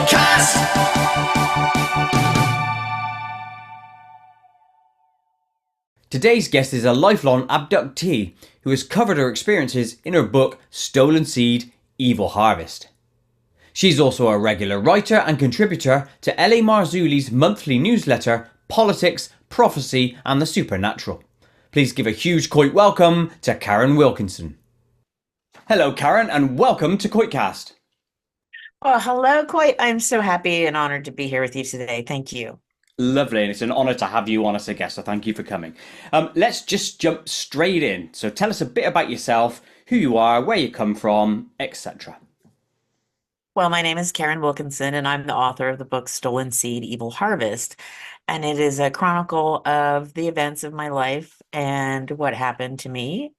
KoitCast. Today's guest is a lifelong abductee who has covered her experiences in her book Stolen Seed, Evil Harvest. She's also a regular writer and contributor to L.A. Marzulli's monthly newsletter Politics, Prophecy and the Supernatural. Please give a huge Koit welcome to Karin Wilkinson. Hello Karin and welcome to KoitCast. Well, hello, Koit. I'm so happy and honored to be here with you today. Thank you. Lovely, and it's an honour to have you on as a guest, so thank you for coming. Let's just jump straight in. So tell us a bit about yourself, who you are, where you come from, etc. Well, my name is Karin Wilkinson, and I'm the author of the book Stolen Seed, Evil Harvest. And it is a chronicle of the events of my life and what happened to me.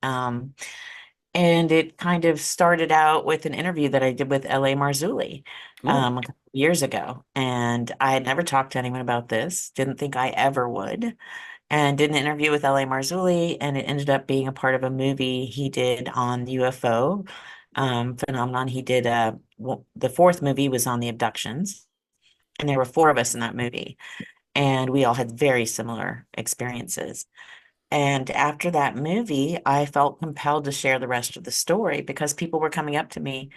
And it kind of started out with an interview that I did with L.A. Marzulli Oh, a couple of years ago. And I had never talked to anyone about this, didn't think I ever would. And did an interview with L.A. Marzulli, and it ended up being a part of a movie he did on the UFO phenomenon. He did the fourth movie was on the abductions, and there were four of us in that movie, and we all had very similar experiences. And after that movie, I felt compelled to share the rest of the story because people were coming up to me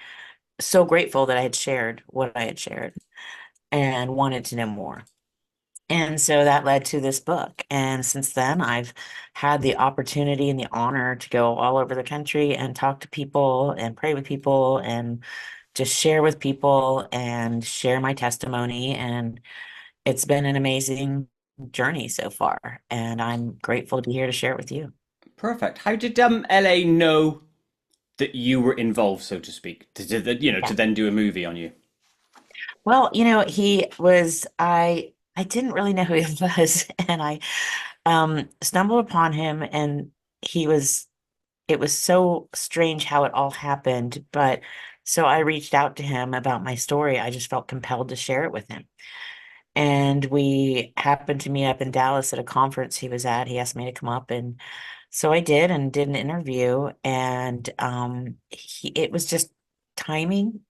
so grateful that I had shared what I had shared and wanted to know more. And so that led to this book. And since then, I've had the opportunity and the honor to go all over the country and talk to people and pray with people and just share with people and share my testimony. And it's been an amazing journey so far. And I'm grateful to be here to share it with you. perfect. How did LA know that you were involved, so to speak, to Yeah. then do a movie on you? Well, I didn't really know who he was, and I stumbled upon him, and he was it was so strange how it all happened, but so I reached out to him about my story. I just felt compelled to share it with him. And we happened to meet up in Dallas at a conference he was at. He asked me to come up, and so I did and did an interview, and it was just timing.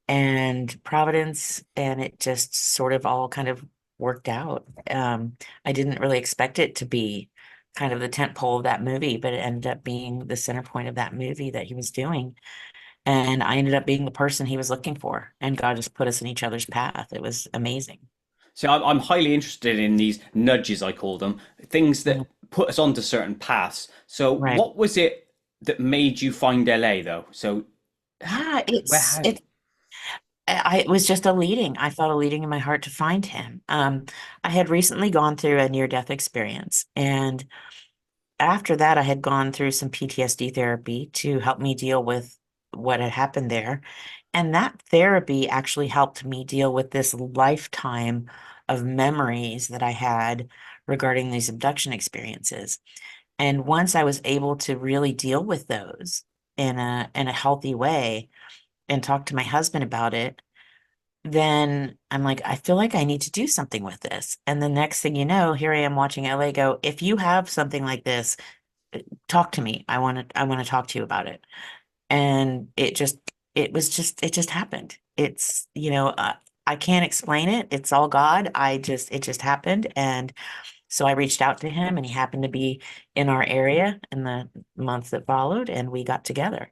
And Providence, and it just sort of all kind of worked out. I didn't really expect it to be kind of the tent pole of that movie, but it ended up being the center point of that movie that he was doing. And I ended up being the person he was looking for, and God just put us in each other's path. It was amazing. So I'm highly interested in these nudges, I call them, things Mhm. that put us onto certain paths. So Right. what was it that made you find LA though? So Yeah, where it's how? it it was just a leading. I felt a leading in my heart to find him. I had recently gone through a near-death experience, and after that, I had gone through some PTSD therapy to help me deal with what had happened there. And that therapy actually helped me deal with this lifetime of memories that I had regarding these abduction experiences. And once I was able to really deal with those in a healthy way and talk to my husband about it, then I'm like, I feel like I need to do something with this. And the next thing you know, here I am watching LA go, if you have something like this, talk to me. I want to talk to you about it. And it just happened. I can't explain it. It's all God. It just happened. And so I reached out to him, and he happened to be in our area in the months that followed, and we got together.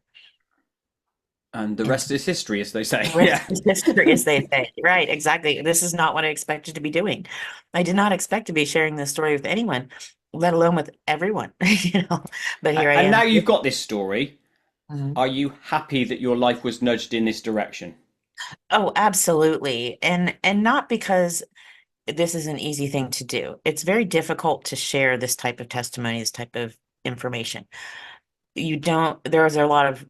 And the And rest is history, as they say. the rest Yeah. is history, as they say. Right, exactly. This is not what I expected to be doing. I did not expect to be sharing this story with anyone, let alone with everyone, but here I And now am. you've got this story. Mhm. Are you happy that your life was nudged in this direction? Oh, absolutely. And not because this is an easy thing to do. It's very difficult to share this type of testimony, this type of information. You don't, there's a lot of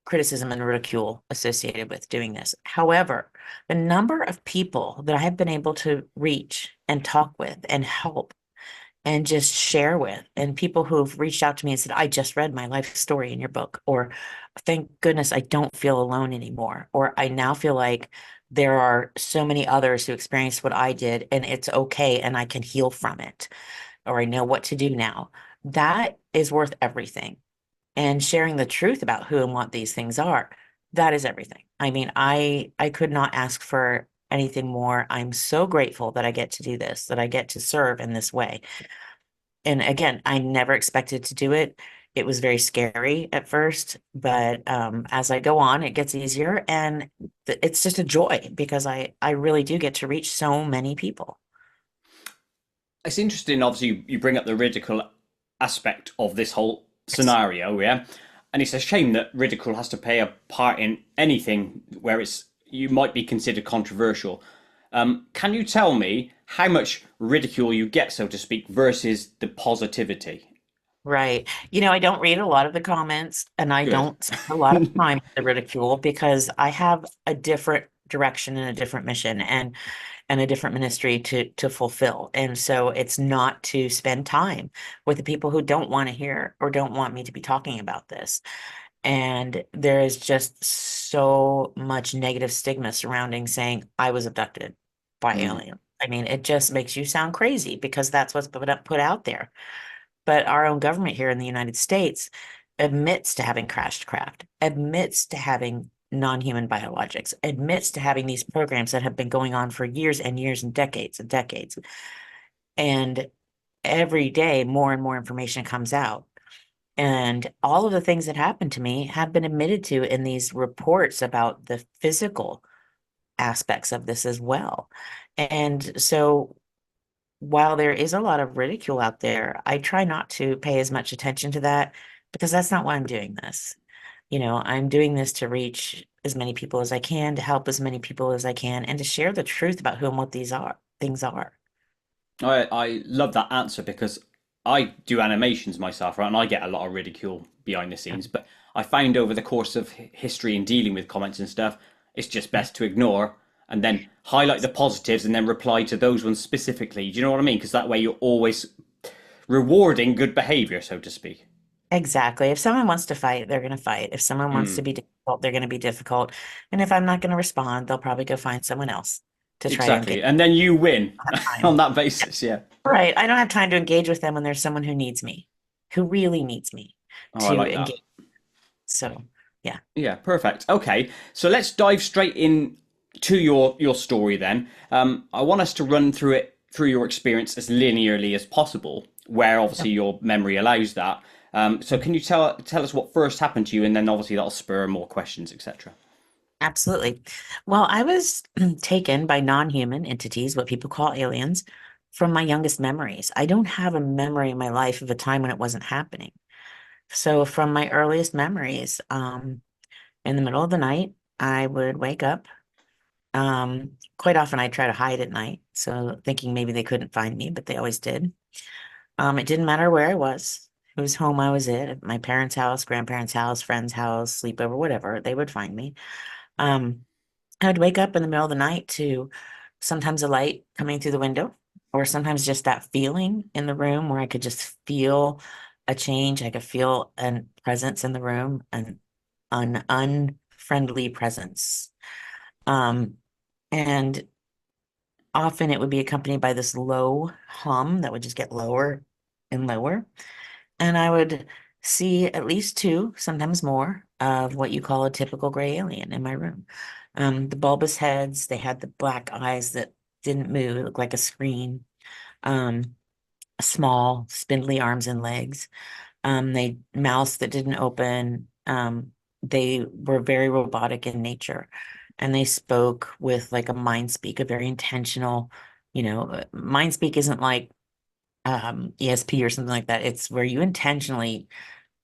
criticism and ridicule associated with doing this. However, the number of people that I have been able to reach and talk with and help and just share with, and people who've reached out to me and said, I just read my life story in your book, or thank goodness I don't feel alone anymore, or I now feel like there are so many others who experienced what I did and it's okay and I can heal from it, or I know what to do now. That is worth everything. And sharing the truth about who and what these things are. that is everything. I mean, I could not ask for anything more. I'm so grateful that I get to do this, that I get to serve in this way. And again, I never expected to do it. It was very scary at first, but as I go on, it gets easier, and it's just a joy because I really do get to reach so many people. It's interesting, obviously, you bring up the ridicule aspect of this whole scenario, yeah? And it's a shame that ridicule has to play a part in anything where it's you might be considered controversial. Can you tell me how much ridicule you get, so to speak, versus the positivity? Right. I don't read a lot of the comments and I Good. don't spend a lot of time with the ridicule because I have a different direction and a different mission and a different ministry to fulfill. And so it's not to spend time with the people who don't want to hear or don't want me to be talking about this. And there is just so much negative stigma surrounding saying I was abducted by Mm, alien. I mean, it just makes you sound crazy because that's what's put out there. But our own government here in the United States admits to having crashed craft, admits to having non-human biologics, admits to having these programs that have been going on for years and years and decades and decades. And every day, more and more information comes out. And all of the things that happened to me have been admitted to in these reports about the physical aspects of this as well. And so while there is a lot of ridicule out there, I try not to pay as much attention to that because that's not why I'm doing this. I'm doing this to reach as many people as I can, to help as many people as I can, and to share the truth about who and what these are things are. I love that answer because I do animations myself, right? And I get a lot of ridicule behind the Yeah. scenes. But I find over the course of history and dealing with comments and stuff, it's just Yeah. best to ignore and then highlight the positives and then reply to those ones specifically. Do you know what I mean? Because that way you're always rewarding good behavior, so to speak. Exactly. If someone wants to fight, they're going to fight. If someone wants to Mm, be difficult, they're going to be difficult. And if I'm not going to respond, they'll probably go find someone else to try to exactly. engage. And then you win Time. on that basis. Yeah. Right. I don't have time to engage with them when there's someone who needs me, who really needs me Oh, I to like that. engage. So, yeah, Yeah, perfect. Okay, so let's dive straight in to your story then. I want us to run through it through your experience as linearly as possible, where yeah, obviously your memory allows that. So can you tell us what first happened to you, and then obviously that'll spur more questions, etc. absolutely. Well, I was taken by non-human entities, what people call aliens, from my youngest memories. I don't have a memory in my life of a time when it wasn't happening. So, from my earliest memories, in the middle of the night, I would wake up. Quite often I try to hide at night, so thinking maybe they couldn't find me, but they always did. It didn't matter where I was, whose home I was at my parents' house, grandparents' house, friend's house, sleepover, whatever, they would find me. Um, I would wake up in the middle of the night to sometimes a light coming through the window, or sometimes just that feeling in the room where I could just feel a change. I could feel a presence in the room, an unfriendly presence. Um, and often it would be accompanied by this low hum that would just get lower and lower. And I would see at least two, sometimes more, of what you call a typical gray alien in my room. The bulbous heads, they had the black eyes that didn't move, it looked like a screen. Um, Small, spindly arms and legs. They mouths that didn't open. They were very robotic in nature, and they spoke with like a mind speak, a very intentional, mind speak isn't like ESP or something like that. It's where you intentionally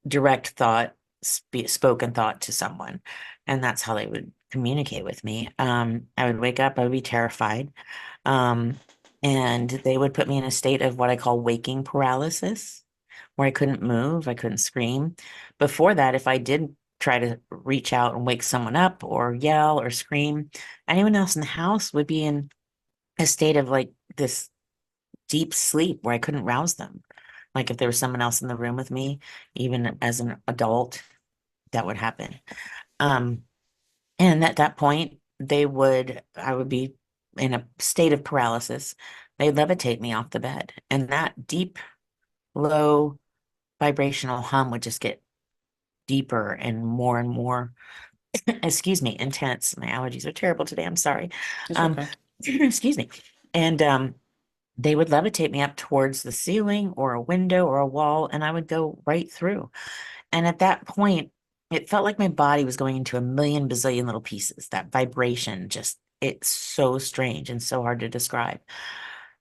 direct thought, spoken thought to someone, and that's how they would communicate with me. I would wake up, I would be terrified, um, and they would put me in a state of what I call waking paralysis, where I couldn't move, I couldn't scream. Before that, if I did try to reach out and wake someone up or yell or scream, anyone else in the house would be in a state of like this deep sleep where I couldn't rouse them. Like if there was someone else in the room with me, even as an adult, that would happen. Um, and at that point, I would be in a state of paralysis. They'd levitate me off the bed, and that deep, low vibrational hum would just get deeper and more excuse me, intense. My allergies are terrible today. I'm sorry. It's Um, okay. excuse me. And they would levitate me up towards the ceiling or a window or a wall, and I would go right through. And at that point, it felt like my body was going into a million bazillion little pieces. That vibration just, it's so strange and so hard to describe.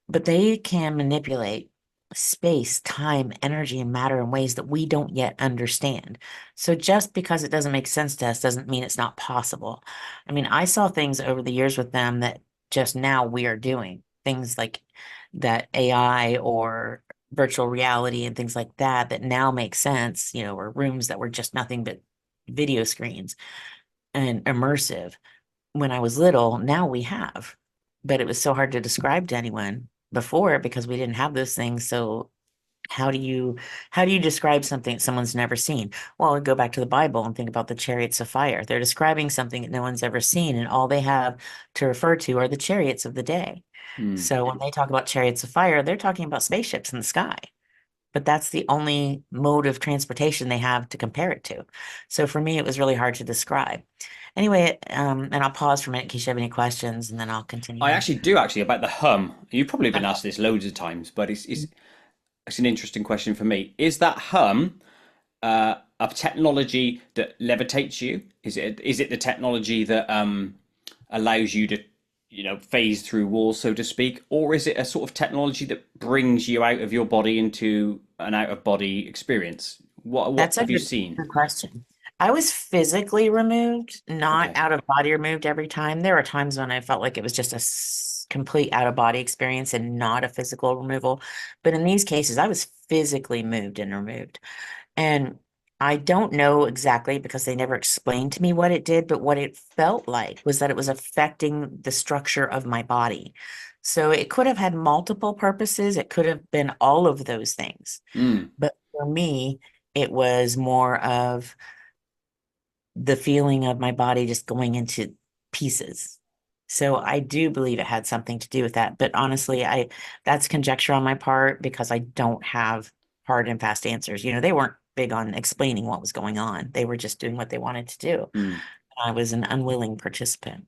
But they can manipulate space, time, energy, and matter in ways that we don't yet understand. So just because it doesn't make sense to us doesn't mean it's not possible. I mean, I saw things over the years with them that just now we are doing, things like that AI or virtual reality and things like that that now make sense, or rooms that were just nothing but video screens and immersive when I was little. Now we have, but it was so hard to describe to anyone before because we didn't have those things. So how do you describe something that someone's never seen? Well, we go back to the Bible and think about the chariots of fire. They're describing something that no one's ever seen, and all they have to refer to are the chariots of the day. Hmm. So when they talk about chariots of fire, they're talking about spaceships in the sky. But that's the only mode of transportation they have to compare it to. So for me, it was really hard to describe. Anyway, and I'll pause for a minute in case you have any questions, and then I'll continue I on. actually do actually about the hum. You've probably been Okay. asked this loads of times, but it's an interesting question for me. Is that hum a technology that levitates you? Is it the technology that allows you to phase through walls, so to speak, or is it a sort of technology that brings you out of your body into an out of body experience? What That's a have you good, seen? good question. I was physically removed, not Okay. out of body removed every time. There were times when I felt like it was just a complete out of body experience and not a physical removal. But in these cases, I was physically moved and removed. And I don't know exactly because they never explained to me what it did, but what it felt like was that it was affecting the structure of my body. So it could have had multiple purposes. It could have been all of those things. Mm. But for me, it was more of the feeling of my body just going into pieces. So I do believe it had something to do with that. But honestly, that's conjecture on my part because I don't have hard and fast answers. They weren't big on explaining what was going on. They were just doing what they wanted to do. Mm. I was an unwilling participant.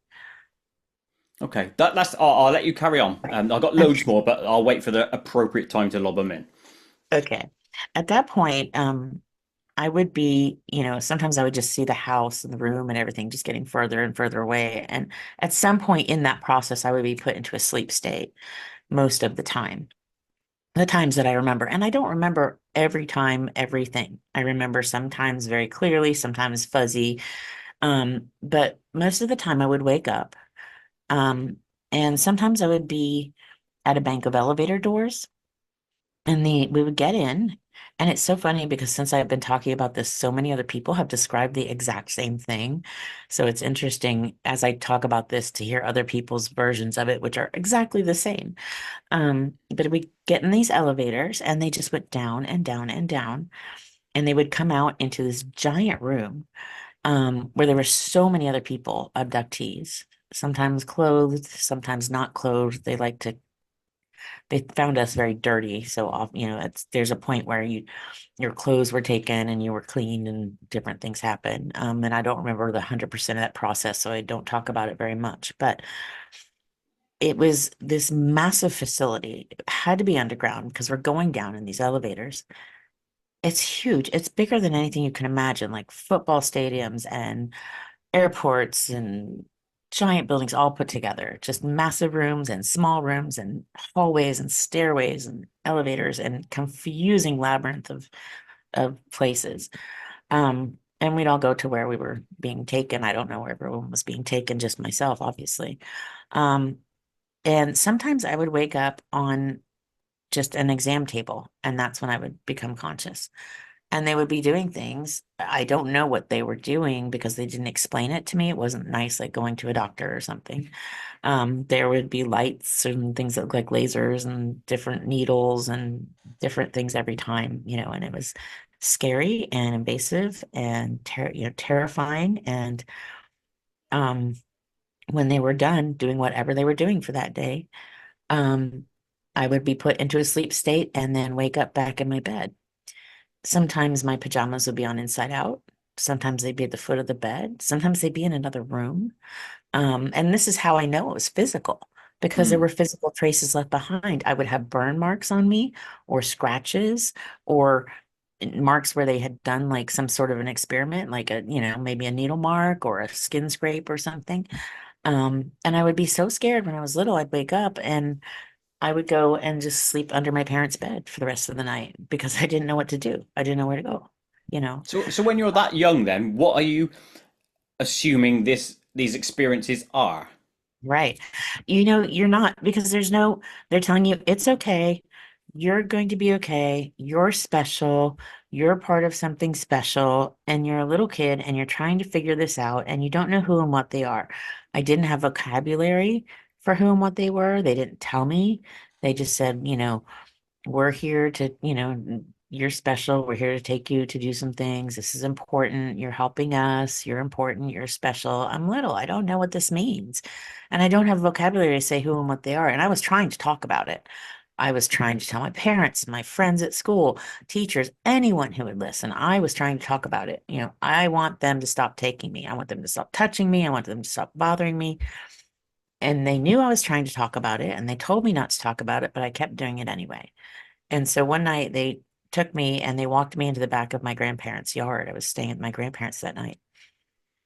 Okay, that's. I'll let you carry on. I've got loads more, but I'll wait for the appropriate time to lob them in. Okay. At that point, I would be, sometimes I would just see the house and the room and everything just getting further and further away. And at some point in that process, I would be put into a sleep state most of the time, the times that I remember. And I don't remember every time, everything. I remember sometimes very clearly, sometimes fuzzy. But most of the time I would wake up. Um, and sometimes I would be at a bank of elevator doors and we would get in, and it's so funny because since I've been talking about this, so many other people have described the exact same thing. So it's interesting as I talk about this to hear other people's versions of it, which are exactly the same. But we get in these elevators and they just went down and down and down, and they would come out into this giant room, where there were so many other people, abductees, sometimes clothed, sometimes not clothed. They found us very dirty. So off, there's a point where your clothes were taken and you were cleaned and different things happen. And I don't remember the 100% of that process, so I don't talk about it very much. But it was this massive facility. It had to be underground because we're going down in these elevators. It's huge. It's bigger than anything you can imagine, like football stadiums and airports and giant buildings all put together, just massive rooms and small rooms and hallways and stairways and elevators and confusing labyrinth of places. And we'd all go to where we were being taken. I don't know where everyone was being taken, just myself, obviously. Um, and sometimes I would wake up on just an exam table, and that's when I would become conscious. And they would be doing things. I don't know what they were doing because they didn't explain it to me. It wasn't nice, like going to a doctor or something. There would be lights and things that look like lasers and different needles and different things every time, and it was scary and invasive and terrifying. And um, when they were done doing whatever they were doing for that day, um, I would be put into a sleep state and then wake up back in my bed. Sometimes my pajamas would be on inside out. Sometimes they'd be at the foot of the bed. Sometimes they'd be in another room. And this is how I know it was physical because there Mm. were physical traces left behind. I would have burn marks on me or scratches or marks where they had done like some sort of an experiment, like maybe a needle mark or a skin scrape or something. And I would be so scared when I was little, I'd wake up and I would go and just sleep under my parents' bed for the rest of the night because I didn't know what to do. I didn't know where to go, you know. So when you're that young, then what are you assuming these experiences are? Right. You're not because they're telling you it's okay. You're going to be okay. You're special. You're part of something special. And you're a little kid and you're trying to figure this out and you don't know who and what they are. I didn't have vocabulary for who and what they were. They didn't tell me. They just said, we're here to, you're special. We're here to take you to do some things. This is important. You're helping us. You're important. You're special. I'm little. I don't know what this means. And I don't have vocabulary to say who and what they are. And I was trying to talk about it. I was trying to tell my parents, my friends at school, teachers, anyone who would listen. I was trying to talk about it. I want them to stop taking me. I want them to stop touching me. I want them to stop bothering me. And they knew I was trying to talk about it and they told me not to talk about it, but I kept doing it anyway. And so one night they took me and they walked me into the back of my grandparents' yard. I was staying at my grandparents that night.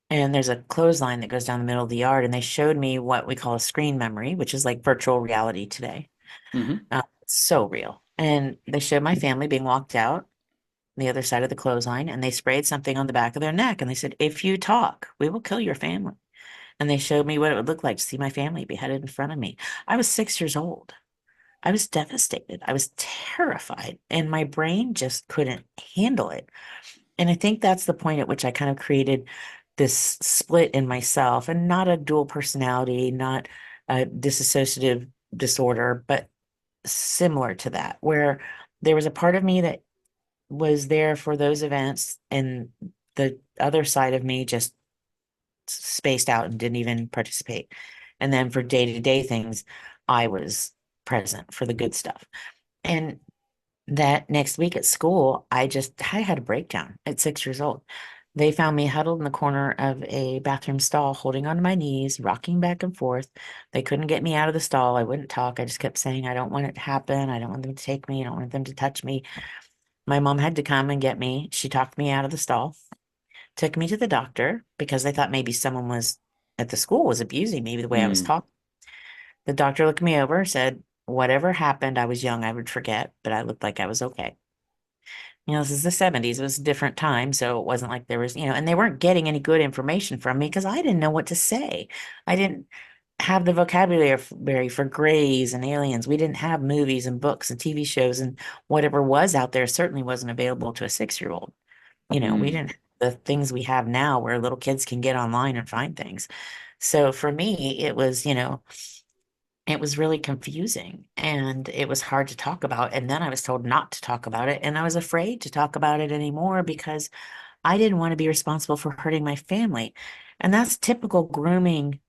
And there's a clothesline that goes down the middle of the yard. And they showed me what we call a screen memory, which is like virtual reality today. Hmm. It's so real. And they showed my family being walked out the other side of the clothesline and they sprayed something on the back of their neck. And they said, if you talk, we will kill your family. And they showed me what it would look like to see my family beheaded in front of me. I was 6 years old. I was devastated. I was terrified, and my brain just couldn't handle it. And I think that's the point at which I kind of created this split in myself, and not a dual personality, not a dissociative disorder, but similar to that, where there was a part of me that was there for those events, and the other side of me just spaced out and didn't even participate. And then for day-to-day things, I was present for the good stuff. And that next week at school, I had a breakdown at 6 years old. They found me huddled in the corner of a bathroom stall, holding onto my knees, rocking back and forth. They couldn't get me out of the stall. I wouldn't talk. I just kept saying, I don't want it to happen. I don't want them to take me. I don't want them to touch me. My mom had to come and get me. She talked me out of the stall, took me to the doctor because they thought maybe someone was at the school was abusing me the way I was Mm. talking. The doctor looked me over, said, whatever happened, I was young, I would forget, but I looked like I was okay. This is the 70s. It was a different time. So it wasn't like there was, and they weren't getting any good information from me because I didn't know what to say. I didn't have the vocabulary for grays and aliens. We didn't have movies and books and TV shows, and whatever was out there certainly wasn't available to a 6-year-old. We Mm. didn't have the things we have now where little kids can get online and find things. So for me, it was really confusing and it was hard to talk about. And then I was told not to talk about it. And I was afraid to talk about it anymore because I didn't want to be responsible for hurting my family. And that's typical grooming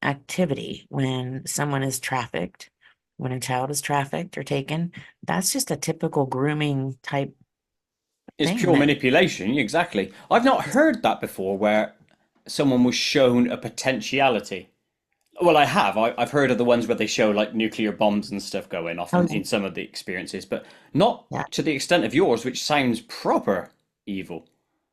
activity when someone is trafficked, when a child is trafficked or taken. That's just a typical grooming type It's thing pure that manipulation, exactly. I've not heard that before where someone was shown a potentiality. Well, I have. I've heard of the ones where they show like nuclear bombs and stuff going off oh in some of the experiences, but not yeah. to the extent of yours, which sounds proper evil.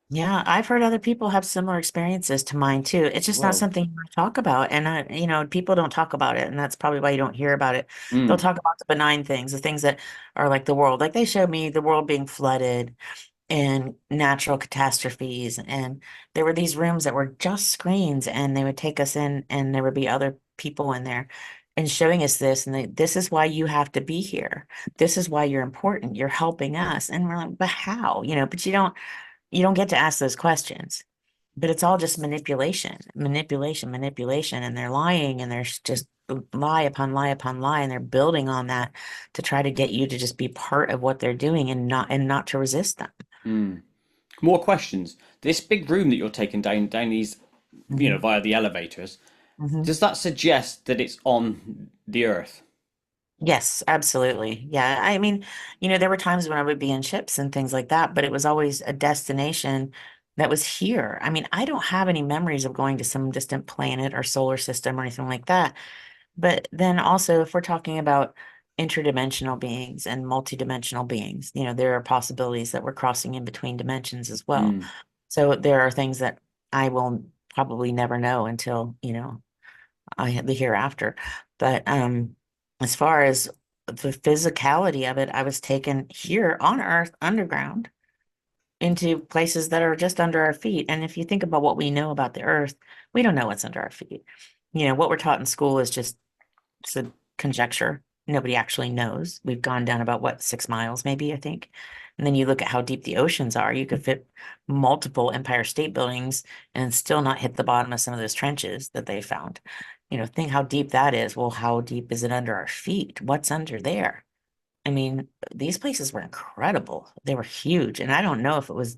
Yeah, I've heard other people have similar experiences to mine too. It's just not Whoa. something you talk about. And people don't talk about it, and that's probably why you don't hear about it. They'll Mm. talk about the benign things, the things that are like the world. Like they showed me the world being flooded and natural catastrophes. And there were these rooms that were just screens, and they would take us in, and there would be other people in there and showing us this. And this is why you have to be here. This is why you're important. You're helping us. And we're like, but how? But you don't get to ask those questions, but it's all just manipulation, manipulation, manipulation. And they're lying and there's just lie upon lie upon lie. And they're building on that to try to get you to just be part of what they're doing and not to resist them. Mm. More questions. This big room that you're taking down these, Hmm. via the elevators, Hmm. does that suggest that it's on the Earth? Yes, absolutely. Yeah. I mean, there were times when I would be in ships and things like that, but it was always a destination that was here. I mean, I don't have any memories of going to some distant planet or solar system or anything like that. But then also, if we're talking about interdimensional beings and multidimensional beings, there are possibilities that we're crossing in between dimensions as well. Mm. So there are things that I will probably never know until, the hereafter. But as far as the physicality of it, I was taken here on Earth underground into places that are just under our feet. And if you think about what we know about the Earth, we don't know what's under our feet. What we're taught in school is just it's a conjecture. Nobody actually knows. We've gone down about what, 6 miles, maybe, I think. And then you look at how deep the oceans are. You could fit multiple Empire State Buildings and still not hit the bottom of some of those trenches that they found. Think how deep that is. Well, how deep is it under our feet? What's under there? I mean, these places were incredible. They were huge. And I don't know if it was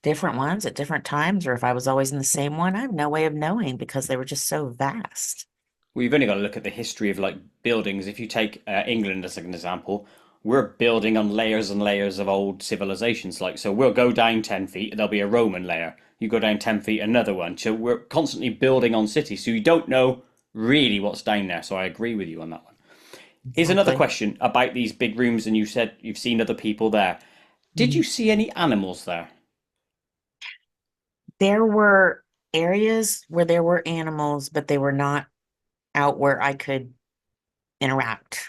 different ones at different times or if I was always in the same one. I have no way of knowing because they were just so vast. Well, you've only got to look at the history of like buildings. If you take England as an example, we're building on layers and layers of old civilizations. Like, so we'll go down 10 feet, there'll be a Roman layer. You go down 10 feet, another one. So we're constantly building on cities. So you don't know really what's down there. So I agree with you on that one. Here's another Exactly. question about these big rooms, and you said you've seen other people there. Did you Mhm. see any animals there? There were areas where there were animals, but they were not out where I could interact.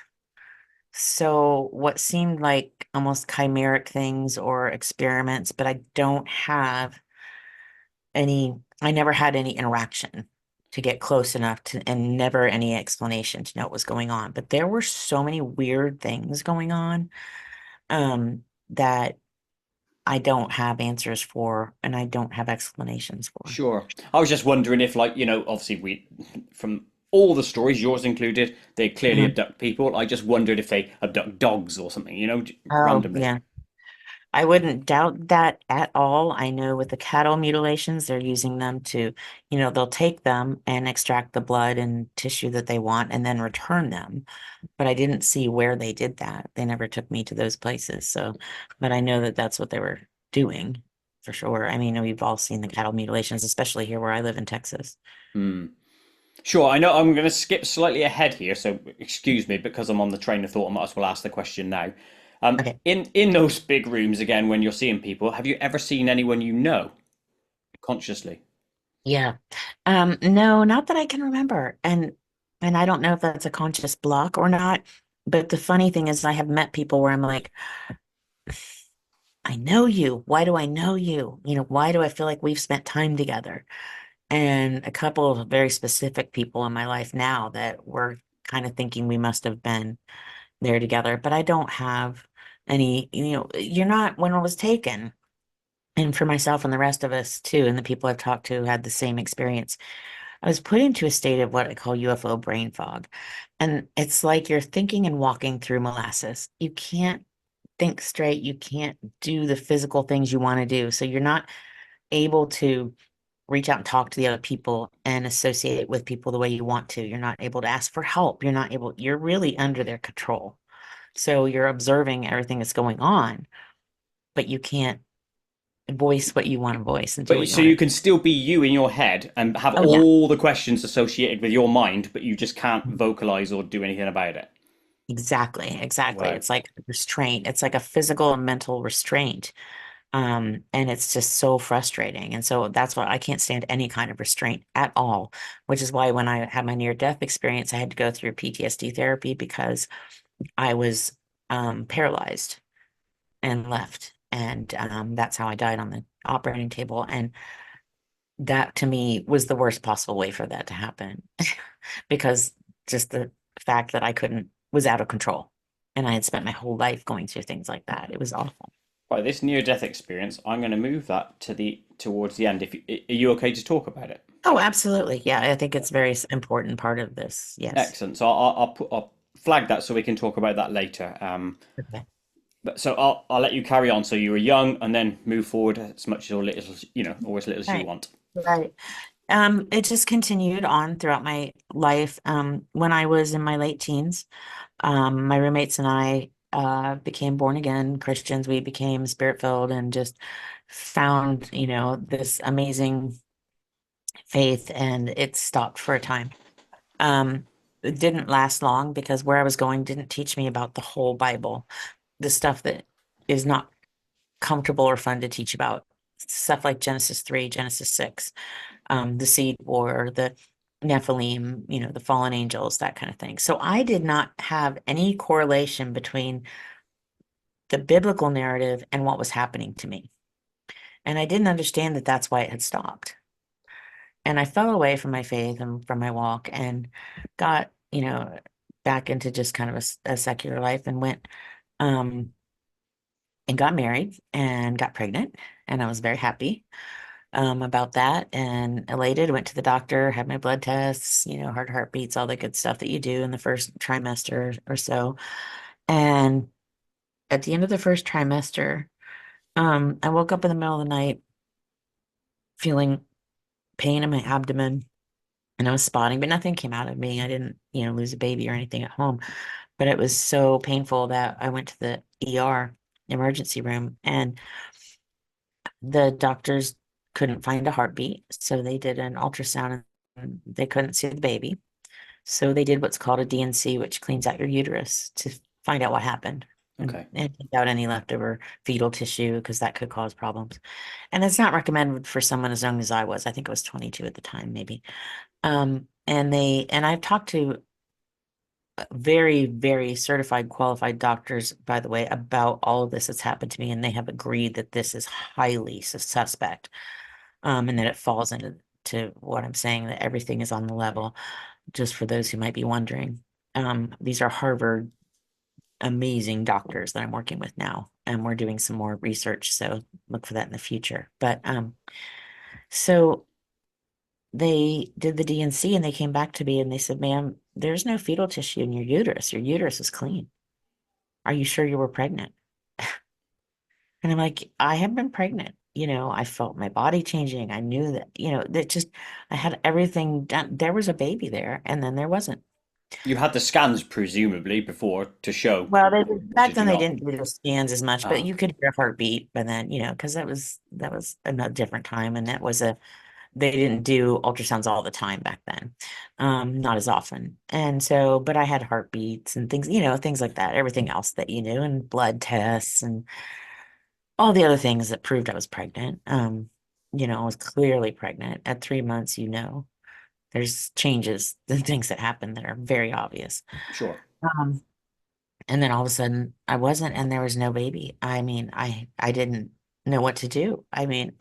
So what seemed like almost chimeric things or experiments, but I don't have I never had any interaction to get close enough to, and never any explanation to know what was going on. But there were so many weird things going on, that I don't have answers for and I don't have explanations for. Sure. I was just wondering if, like, obviously from all the stories, yours included, they clearly Mhm. abduct people. I just wondered if they abduct dogs or something, Oh, randomly. yeah. I wouldn't doubt that at all. I know with the cattle mutilations, they're using them to, they'll take them and extract the blood and tissue that they want and then return them. But I didn't see where they did that. They never took me to those places. So, but I know that that's what they were doing for sure. I mean, we've all seen the cattle mutilations, especially here where I live in Texas. Hmm. Sure, I know I'm going to skip slightly ahead here, so excuse me because I'm on the train of thought. I might as well ask the question now. Okay. In those big rooms again, when you're seeing people, have you ever seen anyone you know consciously? Yeah. No, not that I can remember. And I don't know if that's a conscious block or not. But the funny thing is I have met people where I'm like, I know you. Why do I know you? Why do I feel like we've spent time together? And a couple of very specific people in my life now that we're kind of thinking we must have been there together, but I don't have any, you're not when it was taken. And for myself and the rest of us too, and the people I've talked to had the same experience. I was put into a state of what I call UFO brain fog. And it's like you're thinking and walking through molasses. You can't think straight. You can't do the physical things you want to do. So you're not able to reach out and talk to the other people and associate with people the way you want to. You're not able to ask for help. You're really under their control. So you're observing everything that's going on, but you can't voice what you want to voice and do But what you so want you to. can still be you in your head and have Oh, yeah, all the questions associated with your mind, but you just can't vocalize or do anything about it. exactly. Exactly. Wow. It's like restraint. It's like a physical and mental restraint. And it's just so frustrating. And so that's why I can't stand any kind of restraint at all, which is why when I had my near-death experience, I had to go through PTSD therapy because I was paralyzed and left. And that's how I died on the operating table. And that to me was the worst possible way for that to happen because just the fact that I couldn't was out of control. And I had spent my whole life going through things like that. It was awful. By this near-death experience, I'm going to move that to the towards the end. If are you okay to talk about it? Oh, absolutely. Yeah, I think it's a very important part of this. Yes. Excellent. So I'll flag that so we can talk about that later. Okay. But so I'll let you carry on. So you were young, and then move forward as much or little, or as little as you Right. want. Right. It just continued on throughout my life. When I was in my late teens, my roommates and I became born again Christians. We became spirit filled and just found, this amazing faith, and it stopped for a time. It didn't last long because where I was going didn't teach me about the whole Bible, the stuff that is not comfortable or fun to teach about. Stuff like Genesis 3, Genesis 6, the seed war, the Nephilim, the fallen angels, that kind of thing. So I did not have any correlation between the biblical narrative and what was happening to me. And I didn't understand that that's why it had stopped. And I fell away from my faith and from my walk and got, back into just kind of a secular life and went, um, and got married and got pregnant. And I was very happy about that and elated. Went to the doctor, had my blood tests, heartbeats, all the good stuff that you do in the first trimester or so. And at the end of the first trimester, I woke up in the middle of the night feeling pain in my abdomen, and I was spotting, but nothing came out of me. I didn't, lose a baby or anything at home, but it was so painful that I went to the ER emergency room, and the doctors couldn't find a heartbeat. So they did an ultrasound and they couldn't see the baby. So they did what's called a DNC, which cleans out your uterus to find out what happened Okay. and take out any leftover fetal tissue because that could cause problems. And it's not recommended for someone as young as I was. I think I was 22 at the time, maybe. And I've talked to very, very certified, qualified doctors, by the way, about all of this that's happened to me, and they have agreed that this is highly suspect, and that it falls into what I'm saying, that everything is on the level, just for those who might be wondering. These are Harvard amazing doctors that I'm working with now, and we're doing some more research, so look for that in the future. But so they did the DNC and they came back to me and they said, ma'am, there's no fetal tissue in your uterus. Your uterus is clean. Are you sure you were pregnant? And I'm like, I have been pregnant. I felt my body changing. I knew that, that just, I had everything done. There was a baby there, and then there wasn't. You had the scans presumably before to show, Well, or back did you then they not? didn't do the scans as much, but Ah, you could hear a heartbeat. But then, because that was a different time, and they didn't do ultrasounds all the time back then, not as often. And so, but I had heartbeats and things, things like that, everything else that you knew, and blood tests and all the other things that proved I was pregnant. I was clearly pregnant at 3 months, there's changes and things that happen that are very obvious. sure. Um, and then all of a sudden I wasn't, and there was no baby. I mean, I didn't know what to do. I mean,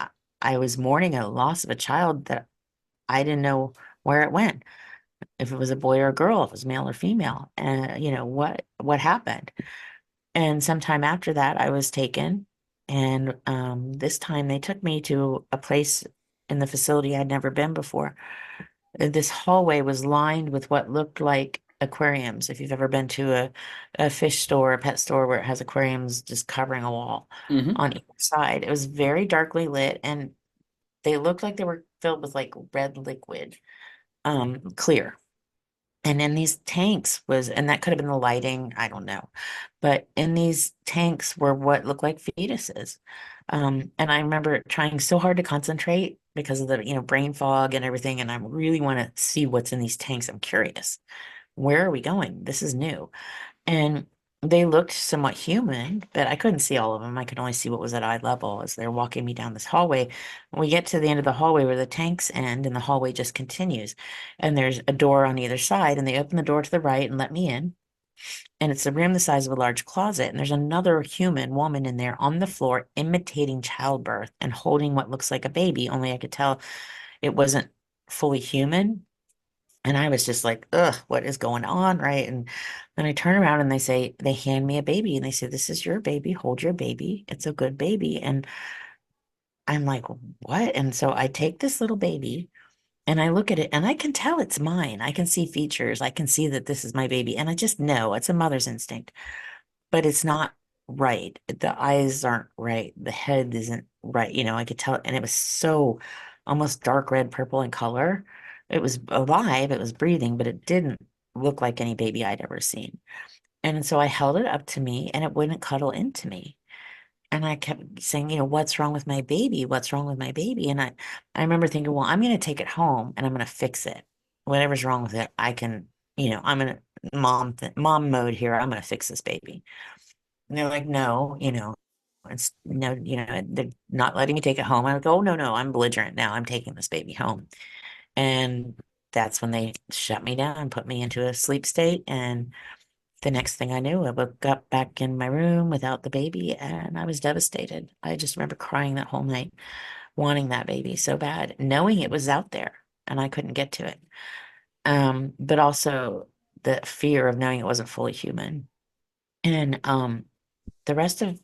I was mourning a loss of a child that I didn't know where it went, if it was a boy or a girl, if it was male or female, and what happened. And sometime after that, I was taken, and this time they took me to a place in the facility I'd never been before. This hallway was lined with what looked like aquariums. If you've ever been to a fish store, a pet store where it has aquariums just covering a wall Hmm. on each side, it was very darkly lit, and they looked like they were filled with like red liquid, clear. And in these tanks and that could have been the lighting, I don't know. But in these tanks were what looked like fetuses. And I remember trying so hard to concentrate because of the, brain fog and everything. And I really want to see what's in these tanks. I'm curious. Where are we going? This is new. And they looked somewhat human, but I couldn't see all of them. I could only see what was at eye level as they're walking me down this hallway. And we get to the end of the hallway where the tanks end, and the hallway just continues. And there's a door on either side, and they open the door to the right and let me in. And it's a room the size of a large closet. And there's another human woman in there on the floor imitating childbirth and holding what looks like a baby, only I could tell it wasn't fully human. And I was just like, ugh, what is going on? Right. And then I turn around and they hand me a baby and they say, this is your baby. Hold your baby. It's a good baby. And I'm like, what? And so I take this little baby and I look at it and I can tell it's mine. I can see features. I can see that this is my baby. And I just know it's a mother's instinct, but it's not right. The eyes aren't right. The head isn't right. I could tell. And it was so almost dark red, purple in color. It was alive, it was breathing, but it didn't look like any baby I'd ever seen. And so I held it up to me and it wouldn't cuddle into me. And I kept saying, what's wrong with my baby? What's wrong with my baby? And I remember thinking, well, I'm going to take it home and I'm going to fix it. Whatever's wrong with it, I can, I'm going to mom mode here. I'm going to fix this baby. And they're like, no, it's no, they're not letting me take it home. I go, oh, no, no, I'm belligerent now. I'm taking this baby home. And that's when they shut me down and put me into a sleep state. And the next thing I knew, I woke up back in my room without the baby and I was devastated. I just remember crying that whole night, wanting that baby so bad, knowing it was out there and I couldn't get to it. But also the fear of knowing it wasn't fully human. And the rest of,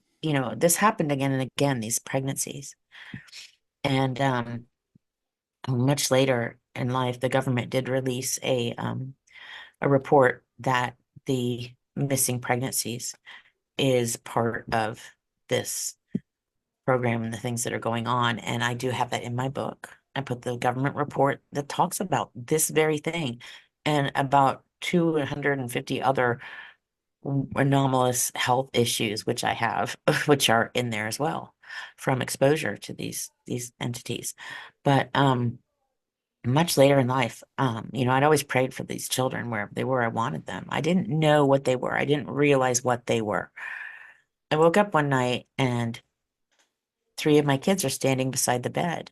this happened again and again, these pregnancies. And much later in life, the government did release a report that the missing pregnancies is part of this program and the things that are going on. And I do have that in my book. I put the government report that talks about this very thing and about 250 other anomalous health issues, which I have, which are in there as well from exposure to these entities. But much later in life, I'd always prayed for these children wherever they were. I wanted them. I didn't know what they were. I didn't realize what they were. I woke up one night and three of my kids are standing beside the bed.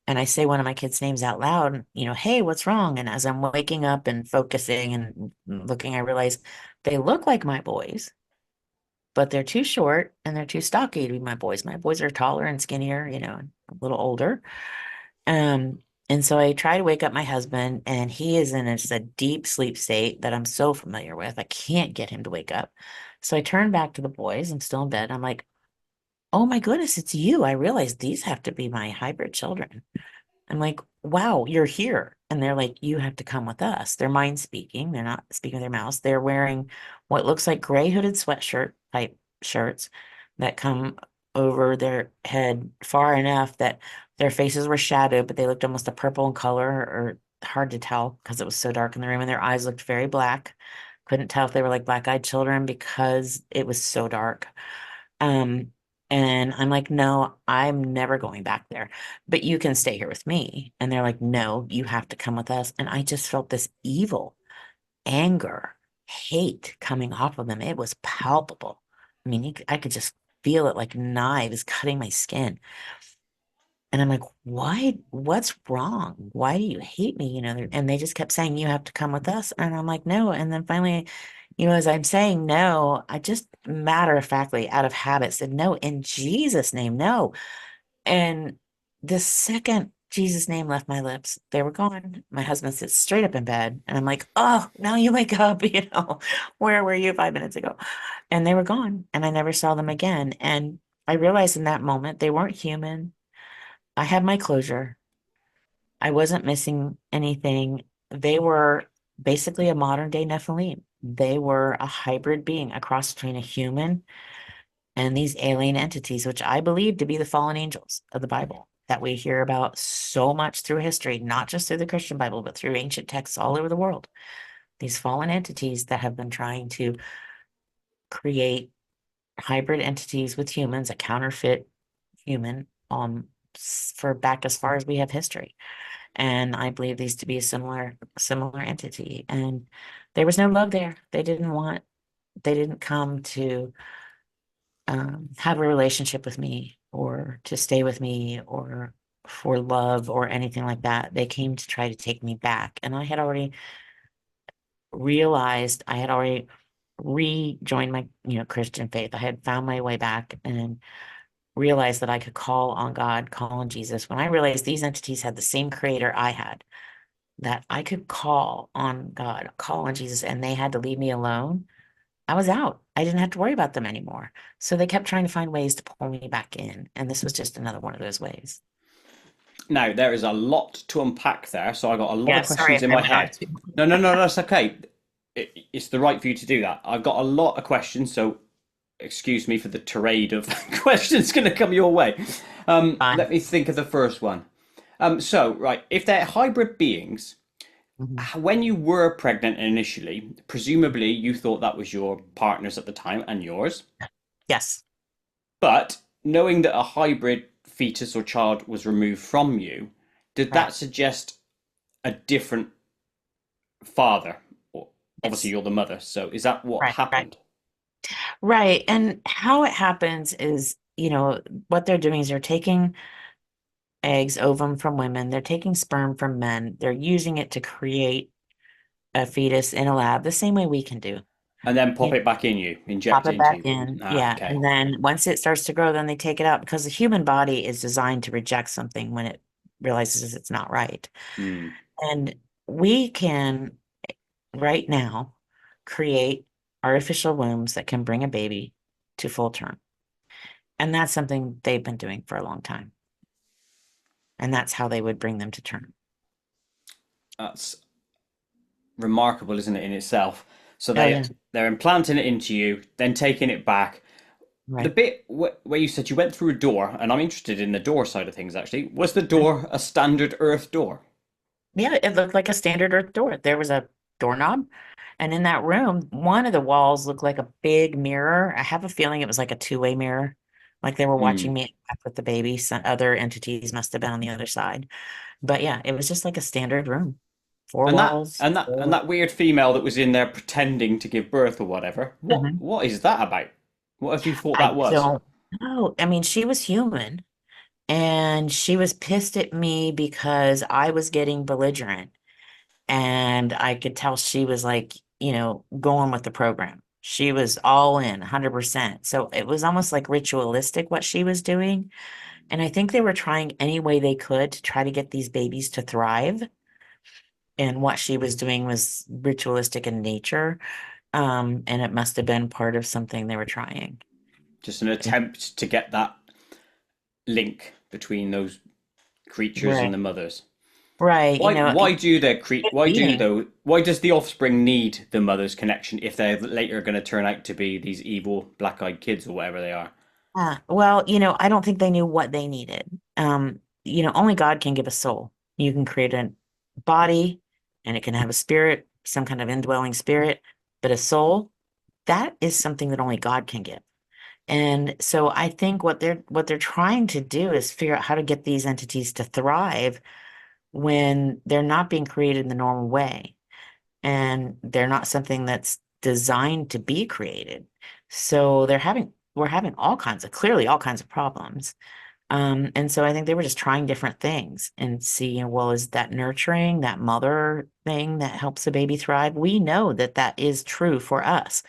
And I say one of my kids' names out loud, hey, what's wrong? And as I'm waking up and focusing and looking, I realize they look like my boys, but they're too short and they're too stocky to be my boys. My boys are taller and skinnier, a little older. And so I try to wake up my husband, and he is in just a deep sleep state that I'm so familiar with. I can't get him to wake up. So I turn back to the boys. I'm still in bed. I'm like, oh my goodness, it's you. I realize these have to be my hybrid children. I'm like, wow, you're here. And they're like, you have to come with us. They're mind speaking. They're not speaking with their mouths. They're wearing what looks like gray hooded sweatshirt type shirts that come over their head far enough that their faces were shadowed, but they looked almost a purple in color or hard to tell because it was so dark in the room. And their eyes looked very black. Couldn't tell if they were like black-eyed children because it was so dark. Um, and I'm like, no, I'm never going back there, but you can stay here with me. And they're like, no, you have to come with us. And I just felt this evil anger, hate coming off of them. It was palpable. I mean, I could just feel it like knives cutting my skin. And I'm like, why? What's wrong? Why do you hate me? And they just kept saying, you have to come with us. And I'm like, no. And then finally, as I'm saying no, I just matter of factly, out of habit, said no, in Jesus' name, no. And the second Jesus' name left my lips, they were gone. My husband sits straight up in bed, and I'm like, oh, now you wake up, where were you 5 minutes ago? And they were gone, and I never saw them again. And I realized in that moment they weren't human. I had my closure. I wasn't missing anything. They were basically a modern day Nephilim. They were a hybrid being, a cross between a human and these alien entities, which I believe to be the fallen angels of the Bible that we hear about so much through history, not just through the Christian Bible, but through ancient texts all over the world. These fallen entities that have been trying to create hybrid entities with humans, a counterfeit human, for back as far as we have history. And I believe these to be a similar entity. And there was no love there. They didn't come to have a relationship with me or to stay with me or for love or anything like that. They came to try to take me back. And I had already realized I had already rejoined my, Christian faith. I had found my way back and realized that I could call on God, call on Jesus. When I realized these entities had the same creator I had, that I could call on God, call on Jesus, and they had to leave me alone, I was out. I didn't have to worry about them anymore. So they kept trying to find ways to pull me back in. And this was just another one of those ways. Now, there is a lot to unpack there, so I got a lot Yeah, of sorry questions if in I my went on head. too long. No, no, no, that's okay. It's the right for you to do that. I've got a lot of questions, so excuse me for the tirade of questions going to come your way. Fine. Let me think of the first one. Right, if they're hybrid beings, Mhm. when you were pregnant initially, presumably you thought that was your partner's at the time and yours. Yes. But knowing that a hybrid fetus or child was removed from you, did that Correct. suggest a different father? Obviously, Yes. you're the mother, so is that what Right. Right. happened? Right. And how it happens is, what they're doing is they're taking eggs, ovum from women, they're taking sperm from men, they're using it to create a fetus in a lab the same way we can do. And then pop You it back in you, pop inject it it into back you. in. Ah, Yeah. okay. And then once it starts to grow, then they take it out because the human body is designed to reject something when it realizes it's not right. Hmm. And we can right now create artificial wombs that can bring a baby to full term. And that's something they've been doing for a long time. And that's how they would bring them to term. That's remarkable, isn't it, in itself? So Oh, yeah. they're implanting it into you, then taking it back. The Right. bit where you said you went through a door, and I'm interested in the door side of things actually. Was the door a standard earth door? Yeah, it looked like a standard earth door. There was a doorknob. And in that room, one of the walls looked like a big mirror. I have a feeling it was like a two-way mirror. Like they were watching Hmm. me with the baby. Some other entities must have been on the other side. But yeah, it was just like a standard room. Four And that walls. and that and Four. that weird female that was in there pretending to give birth or whatever. What Mhm. what is that about? What have you thought I that was? don't know. I mean, she was human and she was pissed at me because I was getting belligerent. And I could tell she was like, going with the program. She was all in 100%. So it was almost like ritualistic what she was doing. And I think they were trying any way they could to try to get these babies to thrive. And what she was doing was ritualistic in nature. And it must have been part of something they were trying. Just an And- attempt to get that link between those creatures and Right. the mothers. Right. Why do Good why do being. though why does the offspring need the mother's connection if they're later going to turn out to be these evil black-eyed kids or whatever they are? Well, I don't think they knew what they needed. Only God can give a soul. You can create a body and it can have a spirit, some kind of indwelling spirit, but a soul, that is something that only God can give. And so I think what they're trying to do is figure out how to get these entities to thrive when they're not being created in the normal way and they're not something that's designed to be created. So we're having clearly all kinds of problems. And so I think they were just trying different things and seeing, well, is that nurturing, that mother thing that helps the baby thrive? We know that that is true for us,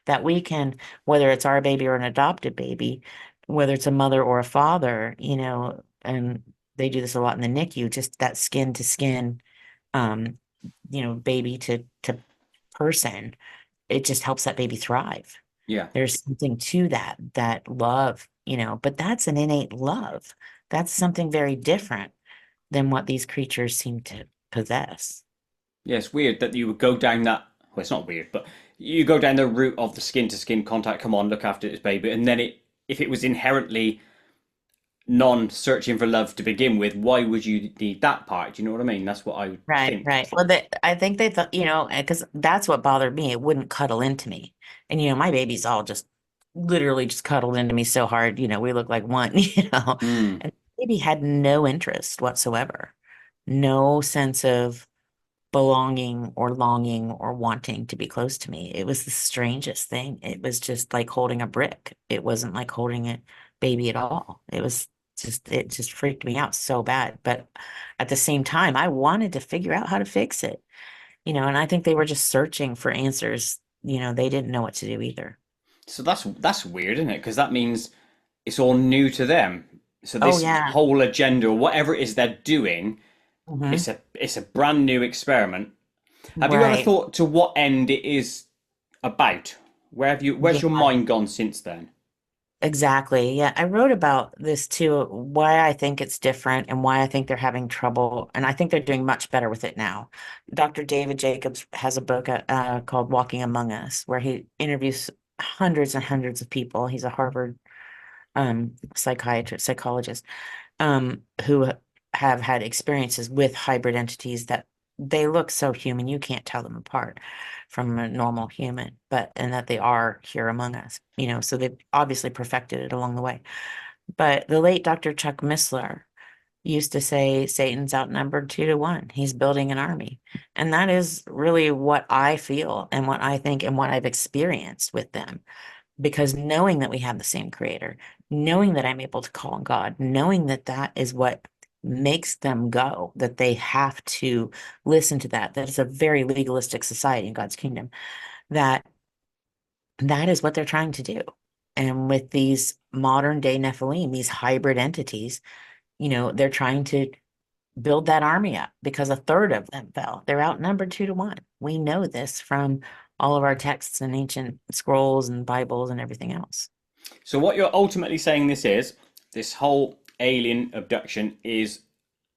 that we can, whether it's our baby or an adopted baby, whether it's a mother or a father, and they do this a lot in the NICU, just that skin to skin, um, baby to person, it just helps that baby thrive. Yeah. There's something to that love, but that's an innate love. That's something very different than what these creatures seem to possess. Yeah, it's weird that you would go down that. Well, it's not weird, but you go down the route of the skin to skin contact. Come on, look after this baby, and then if it was inherently non-searching for love to begin with, why would you need that part? Do you know what I mean? That's what I would Right, think. right. Well, I think they thought, because that's what bothered me. It wouldn't cuddle into me. And, my baby's all just literally just cuddled into me so hard, we look like one, Hmm. and the baby had no interest whatsoever, no sense of belonging or longing or wanting to be close to me. It was the strangest thing. It was just like holding a brick. It wasn't like holding a baby at all. It just freaked me out so bad. But at the same time, I wanted to figure out how to fix it, and I think they were just searching for answers. They didn't know what to do either. So that's weird, isn't it? Because that means it's all new to them. So Oh, this yeah. whole agenda, or whatever it is they're doing, Hmm. it's a brand new experiment. Have you ever Right. thought to what end it is about? Where's your Yeah. mind gone since then? Exactly. Yeah, I wrote about this too, why I think it's different and why I think they're having trouble. And I think they're doing much better with it now. Dr. David Jacobs has a book called Walking Among Us, where he interviews hundreds and hundreds of people. He's a Harvard psychologist, who have had experiences with hybrid entities that they look so human, you can't tell them apart from a normal human, but and that they are here among us, so they've obviously perfected it along the way. But the late Dr. Chuck Missler used to say Satan's outnumbered 2 to 1. He's building an army. And that is really what I feel and what I think and what I've experienced with them. Because knowing that we have the same creator, knowing that I'm able to call on God, knowing that that is what makes them go, that they have to listen to that, that it's a very legalistic society in God's kingdom, that that is what they're trying to do. And with these modern day Nephilim, these hybrid entities, they're trying to build that army up because a third of them fell. They're outnumbered 2 to 1. We know this from all of our texts and ancient scrolls and Bibles and everything else. So what you're ultimately saying this whole alien abduction is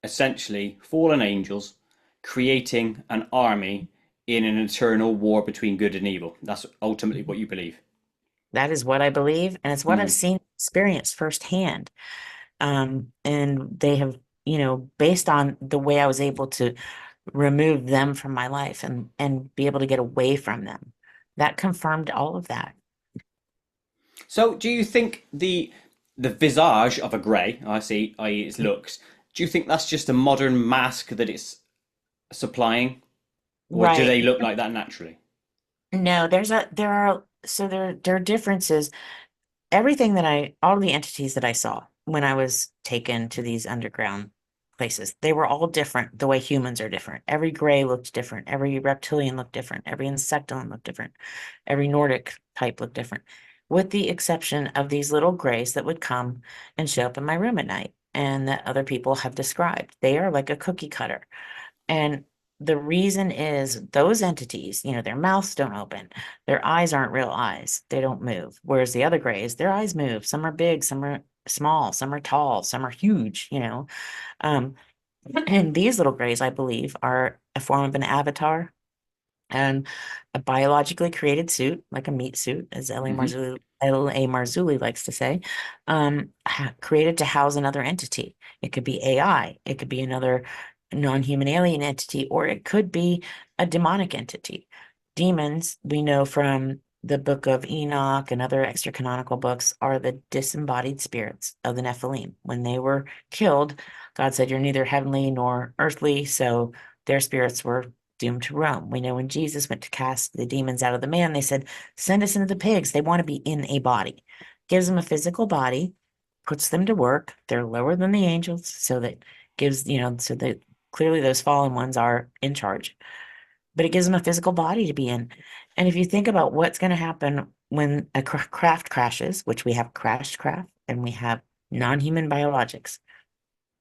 essentially fallen angels creating an army in an eternal war between good and evil. That's ultimately what you believe. That is what I believe, and it's what I've Mm. seen, experienced firsthand. And they have, based on the way I was able to remove them from my life and be able to get away from them, that confirmed all of that. So do you think the visage of a grey, I see, i.e. its looks, do you think that's just a modern mask that it's supplying? Or do Right. they look like that naturally? No, there are differences. Everything all the entities that I saw when I was taken to these underground places, they were all different the way humans are different. Every gray looked different. Every reptilian looked different. Every insectoid looked different. Every Nordic type looked different, with the exception of these little grays that would come and show up in my room at night and that other people have described. They are like a cookie cutter. And the reason is those entities, their mouths don't open, their eyes aren't real eyes, they don't move. Whereas the other grays, their eyes move. Some are big, some are small, some are tall, some are huge. Um, and these little grays, I believe, are a form of an avatar and a biologically created suit, like a meat suit, as Hmm. L.A. Marzulli likes to say, created to house another entity. It could be AI, it could be another non-human alien entity, or it could be a demonic entity. Demons, we know from the book of Enoch and other extra-canonical books, are the disembodied spirits of the Nephilim. When they were killed, God said, "You're neither heavenly nor earthly," so their spirits were doomed to roam. We know when Jesus went to cast the demons out of the man, they said, "Send us into the pigs." They want to be in a body. Gives them a physical body, puts them to work. They're lower than the angels, so that so that clearly those fallen ones are in charge. But it gives them a physical body to be in. And if you think about what's going to happen when a craft crashes, which we have crashed craft and we have non-human biologics,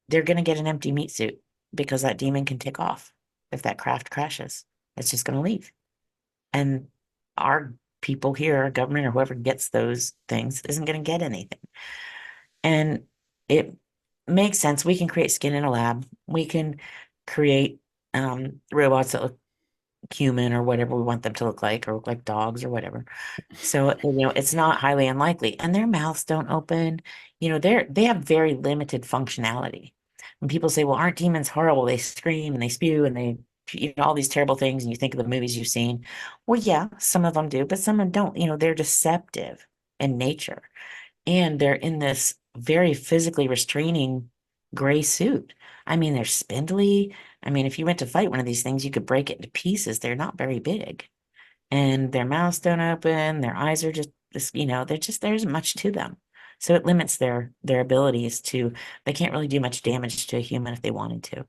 they're going to get an empty meat suit because that demon can take off if that craft crashes. It's just going to leave. And our people here, our government or whoever gets those things, isn't going to get anything. And it makes sense. We can create skin in a lab. We can create robots that look human or whatever we want them to look like, or look like dogs or whatever. So, it's not highly unlikely. And their mouths don't open. They have very limited functionality. When people say, "Well, aren't demons horrible? They scream and they spew and they, all these terrible things," and you think of the movies you've seen. Well, yeah, some of them do, but some of them don't. They're deceptive in nature. And they're in this very physically restraining gray suit. I mean, they're spindly. I mean, if you went to fight one of these things, you could break it into pieces. They're not very big, and their mouths don't open, their eyes are they're just there isn't much to them. So it limits their abilities to they can't really do much damage to a human if they wanted to.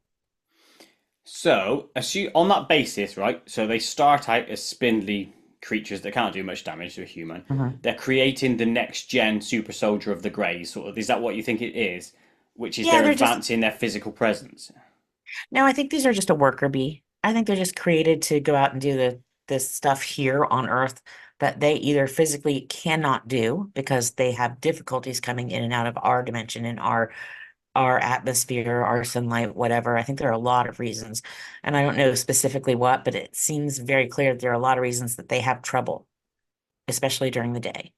So, assume on that basis, right? So they start out as spindly creatures that can't do much damage to a human. Mhm. They're creating the next gen super soldier of the Greys, sort of. Is that what you think it is? Which is Yeah, they're they're just advancing their physical presence. no, I think these are just a worker bee. I think they're just created to go out and do this stuff here on Earth that they either physically cannot do because they have difficulties coming in and out of our dimension and our atmosphere, our sunlight, whatever. I think there are a lot of reasons. And I don't know specifically what, but it seems very clear that there are a lot of reasons that they have trouble, especially during the day,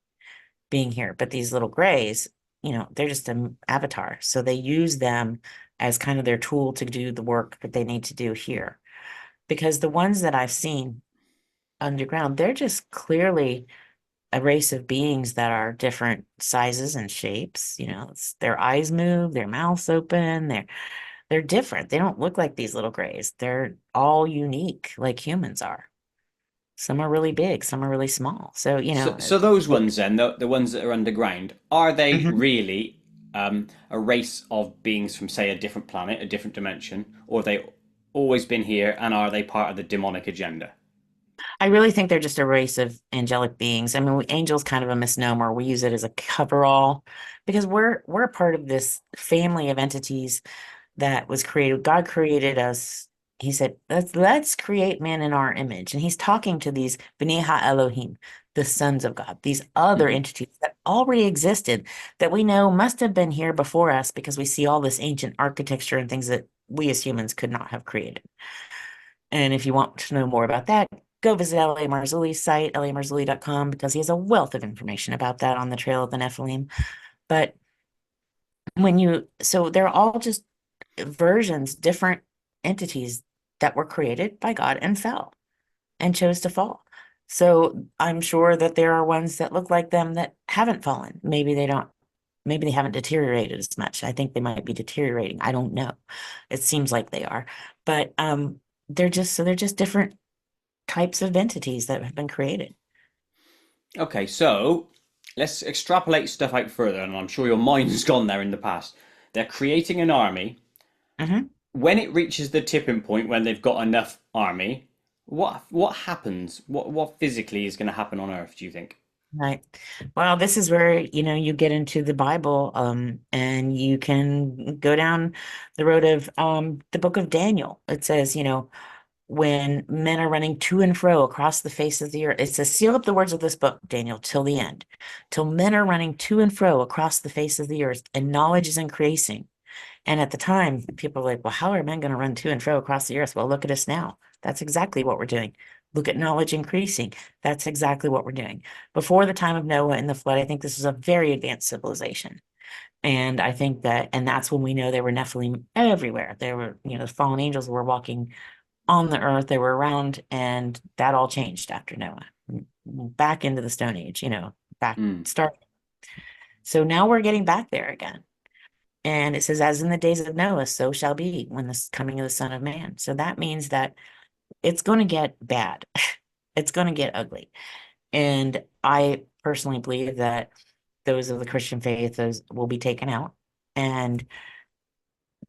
being here. But these little grays, they're just an avatar. So they use them as kind of their tool to do the work that they need to do here. because the ones that I've seen underground, they're just clearly a race of beings that are different sizes and shapes. Their eyes move, their mouths open, they're different. They don't look like these little grays. They're all unique, like humans are. Some are really big, some are really small. So, So those ones then, the ones that are underground, are they Mhm. really a race of beings from, say, a different planet, a different dimension, or have they always been here and are they part of the demonic agenda? I really think they're just a race of angelic beings. I mean, angel's kind of a misnomer. We use it as a coverall because we're a part of this family of entities that was created. God created us. He said, let's create man in our image. And he's talking to these B'nai Elohim, the sons of God, these other Hmm. entities that already existed that we know must have been here before us because we see all this ancient architecture and things that we as humans could not have created. And if you want to know more about that, go visit L.A. Marzulli's site, lamarzulli.com, because he has a wealth of information about that on the Trail of the Nephilim. But so they're all just versions, different entities that were created by God and fell and chose to fall. So I'm sure that there are ones that look like them that haven't fallen. Maybe they haven't deteriorated as much. I think they might be deteriorating. I don't know. It seems like they are. But they're just different types of entities that have been created. Okay, so let's extrapolate stuff out further, and I'm sure your mind's gone there in the past. They're creating an army. Hmm. When it reaches the tipping point when they've got enough army, what happens? What physically is going to happen on Earth, do you think? Right. Well, this is where, you get into the Bible, and you can go down the road of the book of Daniel. It says, when men are running to and fro across the face of the earth, it says, seal up the words of this book, Daniel, till the end. Till men are running to and fro across the face of the earth, and knowledge is increasing. And at the time, people are like, well, how are men going to run to and fro across the earth? Well, look at us now. That's exactly what we're doing. Look at knowledge increasing. That's exactly what we're doing. Before the time of Noah and the flood, I think this was a very advanced civilization. And I think and that's when we know there were Nephilim everywhere. There were, the fallen angels were walking on the earth, they were around, and that all changed after Noah. Back into the Stone Age, back Hmm. start. So now we're getting back there again. And it says, as in the days of Noah, so shall be when the coming of the Son of Man. So that means that it's going to get bad. It's going to get ugly. And I personally believe that those of the Christian faith those will be taken out. And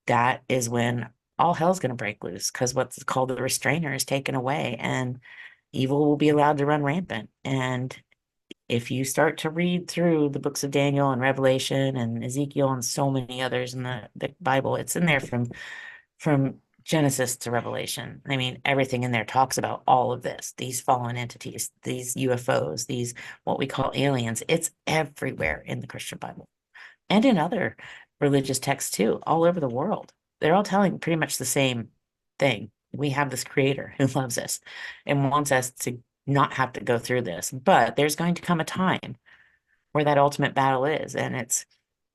that is when all hell's going to break loose because what's called the restrainer is taken away and evil will be allowed to run rampant. And if you start to read through the books of Daniel and Revelation and Ezekiel and so many others in the Bible, it's in there from Genesis to Revelation. I mean, everything in there talks about all of this, these fallen entities, these UFOs, these what we call aliens. It's everywhere in the Christian Bible and in other religious texts too, all over the world. They're all telling pretty much the same thing. We have this creator who loves us and wants us to not have to go through this. But there's going to come a time where that ultimate battle is. And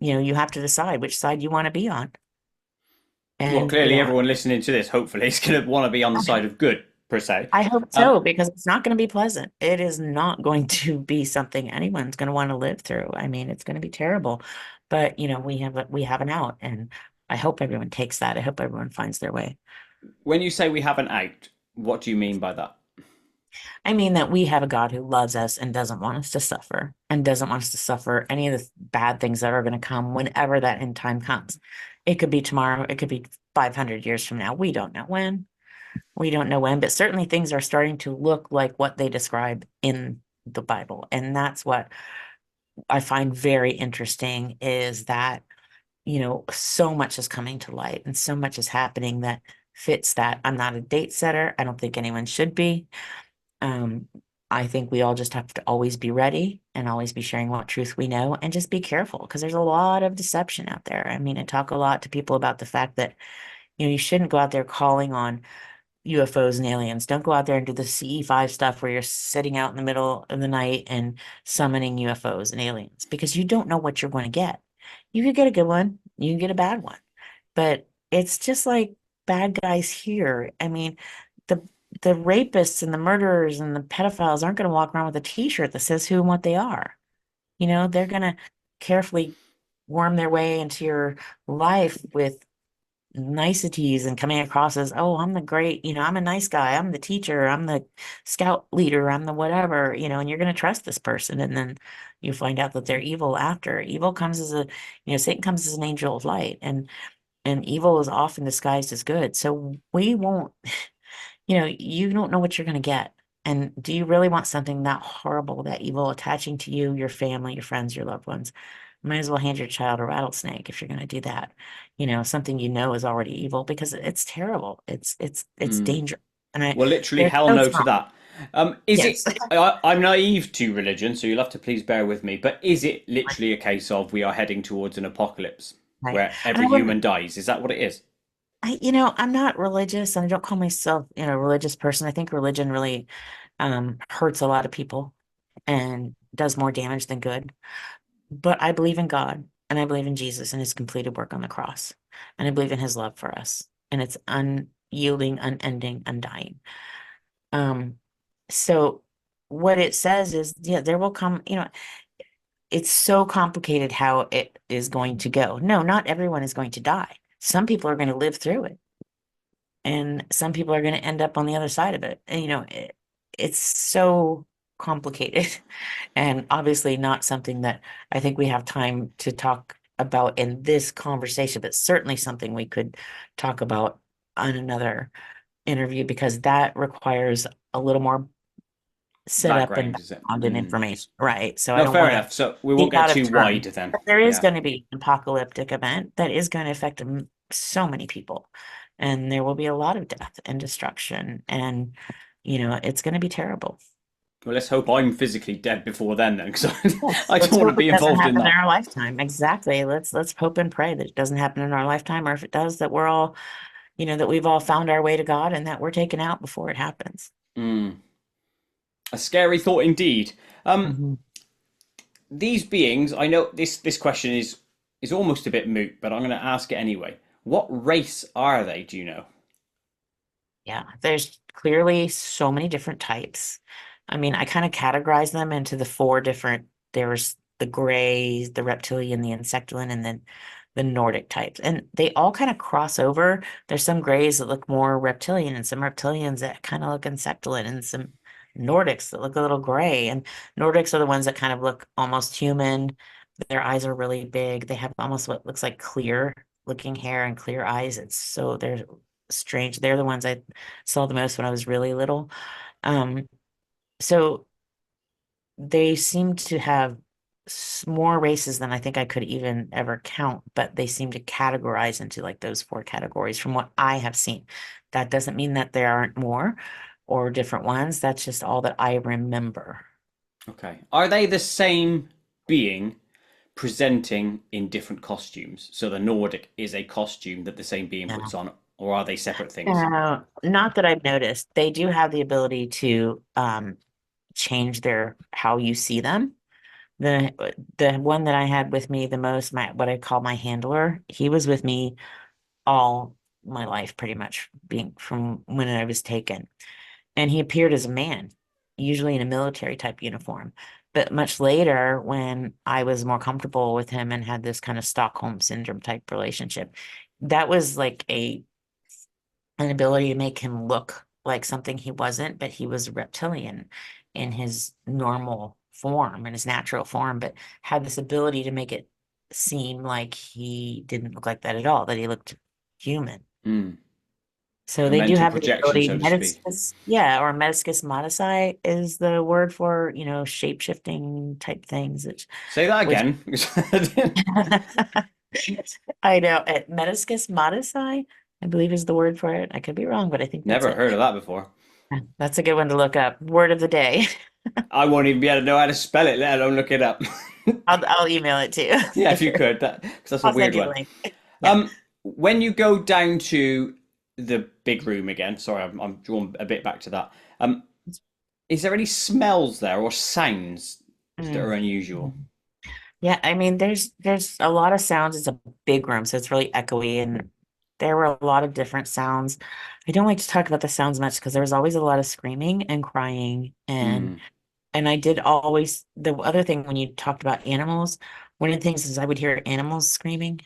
you have to decide which side you want to be on. Well, And, clearly everyone listening to this hopefully is going to want to be on the side of good, per se. I hope Um, so, because it's not going to be pleasant. It is not going to be something anyone's going to want to live through. I mean, it's going to be terrible, but we have an out, and I hope everyone takes that. I hope everyone finds their way. when you say we have an out, what do you mean by that? I mean that we have a God who loves us and doesn't want us to suffer, and doesn't want us to suffer any of the bad things that are going to come whenever that end time comes. It could be tomorrow, it could be 500 years from now. We don't know when. We don't know when, but certainly things are starting to look like what they describe in the Bible. And that's what I find very interesting is that, so much is coming to light and so much is happening that fits that. I'm not a date setter. I don't think anyone should be. Um, I think we all just have to always be ready and always be sharing what truth we know and just be careful because there's a lot of deception out there. I mean, I talk a lot to people about the fact that, you shouldn't go out there calling on UFOs and aliens. Don't go out there and do the CE5 stuff where you're sitting out in the middle of the night and summoning UFOs and aliens because you don't know what you're going to get. You could get a good one, you can get a bad one, but it's just like bad guys here. I mean, the the rapists and the murderers and the pedophiles aren't going to walk around with a t-shirt that says who and what they are. They're going to carefully worm their way into your life with niceties and coming across as, oh, I'm the great, I'm a nice guy, I'm the teacher, I'm the scout leader, I'm the whatever, and you're going to trust this person. And then you find out that they're evil after. Evil comes as Satan comes as an angel of light, and evil is often disguised as good. So we won't, you don't know what you're going to get. And do you really want something that horrible, that evil attaching to you, your family, your friends, your loved ones? Might as well hand your child a rattlesnake if you're going to do that. Something is already evil because it's terrible. It's Mm. dangerous. And Well, literally, there's hell no no to time. that. Is it? Yes. I'm naive to religion, so you'll have to please bear with me. But is it literally a case of we are heading towards an apocalypse Right. where And every human dies? Is that what it is? I'm not religious and I don't call myself, a religious person. I think religion really hurts a lot of people and does more damage than good. But I believe in God and I believe in Jesus and his completed work on the cross. And I believe in his love for us. And it's unyielding, unending, undying. Um, so what it says is, yeah, there will come, it's so complicated how it is going to go. No, not everyone is going to die. Some people are going to live through it, and some people are going to end up on the other side of it. And, it's so complicated and obviously not something that I think we have time to talk about in this conversation, but certainly something we could talk about on another interview because that requires a little more setup and Background, is it? background and Mm. information, right? So I No, don't fair want to enough. So we won't leap get out of too wide turn, then. but there is Yeah. going to be an apocalyptic event that is going to affect so many people, and there will be a lot of death and destruction, and it's going to be terrible. Well, let's hope I'm physically dead before then, because Yes, I let's don't want to hope be it doesn't involved in happen in that. our lifetime. Exactly. Let's hope and pray that it doesn't happen in our lifetime, or if it does, that we're all, that we've all found our way to God and that we're taken out before it happens. Mm. A scary thought indeed. Um, Mhm. these beings, I know this question is almost a bit moot, but I'm going to ask it anyway. What race are they? Do you know? Yeah, there's clearly so many different types. I mean, I kind of categorize them into the four different, there's the grays, the reptilian, the insectoid, and then the Nordic types. And they all kind of cross over. There's some grays that look more reptilian and some reptilians that kind of look insectoid and some Nordics that look a little gray. And Nordics are the ones that kind of look almost human. Their eyes are really big. They have almost what looks like clear looking hair and clear eyes. They're strange. They're the ones I saw the most when I was really little. Um, so they seem to have more races than I think I could even ever count, but they seem to categorize into like those four categories from what I have seen. That doesn't mean that there aren't more or different ones. That's just all that I remember. Okay. Are they the same being presenting in different costumes? So the Nordic is a costume that the same being Yeah. puts on, or are they separate things? Not that I've noticed. They do have the ability to change their how you see them. The one that I had with me the most, my what I call my handler, he was with me all my life, pretty much being from when I was taken. And he appeared as a man, usually in a military type uniform. But much later, when I was more comfortable with him and had this kind of Stockholm syndrome type relationship, that was like an ability to make him look like something he wasn't, but he was a reptilian in his normal form, in his natural form, but had this ability to make it seem like he didn't look like that at all, that he looked human. Mm. So A they do mental have the projection, ability, so to speak. yeah, or metascus modicai is the word for, shape-shifting type things, Say that which again. I know, metascus modicai, I believe is the word for it. I could be wrong, but I think that's Never it. heard of that before. That's a good one to look up. Word of the day. I won't even be able to know how to spell it, let alone look it up. I'll email it to you Yeah, if you later. could, that because that's a I'll weird send you the one. link. Yeah. When you go down to the big room again, sorry, I'm drawn a bit back to that. Is there any smells there or sounds that are Mm. unusual? Yeah, I mean, there's a lot of sounds. It's a big room, so it's really echoey, and There were a lot of different sounds. I don't like to talk about the sounds much because there was always a lot of screaming and crying Mm, and I did always the other thing when you talked about animals, one of the things is I would hear animals screaming,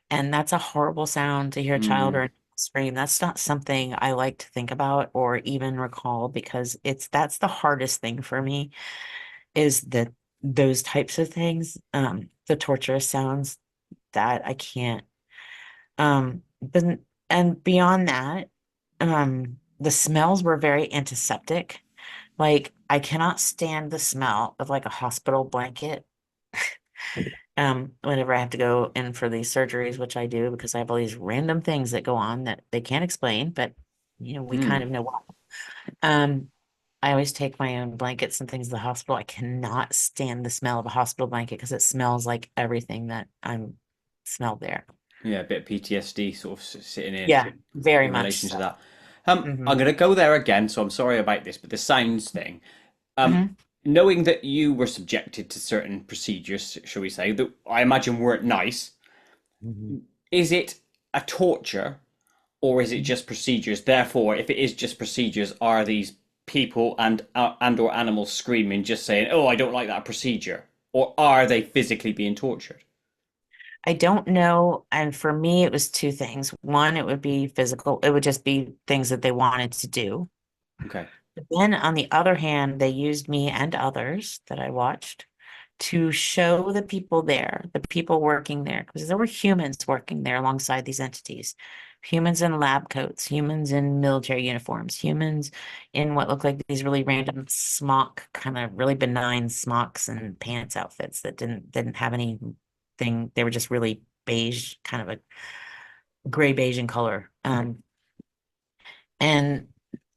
and that's a horrible sound to hear a child or mm, an animal scream. That's not something I like to think about or even recall because that's the hardest thing for me is that those types of things, the torturous sounds that I can't. But and beyond that, the smells were very antiseptic. Like I cannot stand the smell of like a hospital blanket. Whenever I have to go in for these surgeries, which I do because I have all these random things that go on that they can't explain, but we kind mm. of know why. Um, I always take my own blankets and things to the hospital. I cannot stand the smell of a hospital blanket because it smells like everything that I'm smelled there. Yeah, a bit of PTSD sort of sitting Yeah, very in much relation to so. that. Hmm. I'm going to go there again, so I'm sorry about this, but the sounds thing. Um, Hmm. knowing that you were subjected to certain procedures, shall we say, that I imagine weren't nice, Hmm. is it a torture or is it just procedures? Therefore, if it is just procedures, are these people and or animals screaming, just saying, "Oh, I don't like that procedure," or are they physically being tortured? I don't know. And for me, it was two things. One, it would be physical. It would just be things that they wanted to do. Okay. But then on the other hand, they used me and others that I watched to show the people there, the people working there, because there were humans working there alongside these entities. Humans in lab coats, humans in military uniforms, humans in what looked like these really random smock, kind of really benign smocks and pants outfits that didn't have anything. They were just really beige, kind of a gray beige in color. And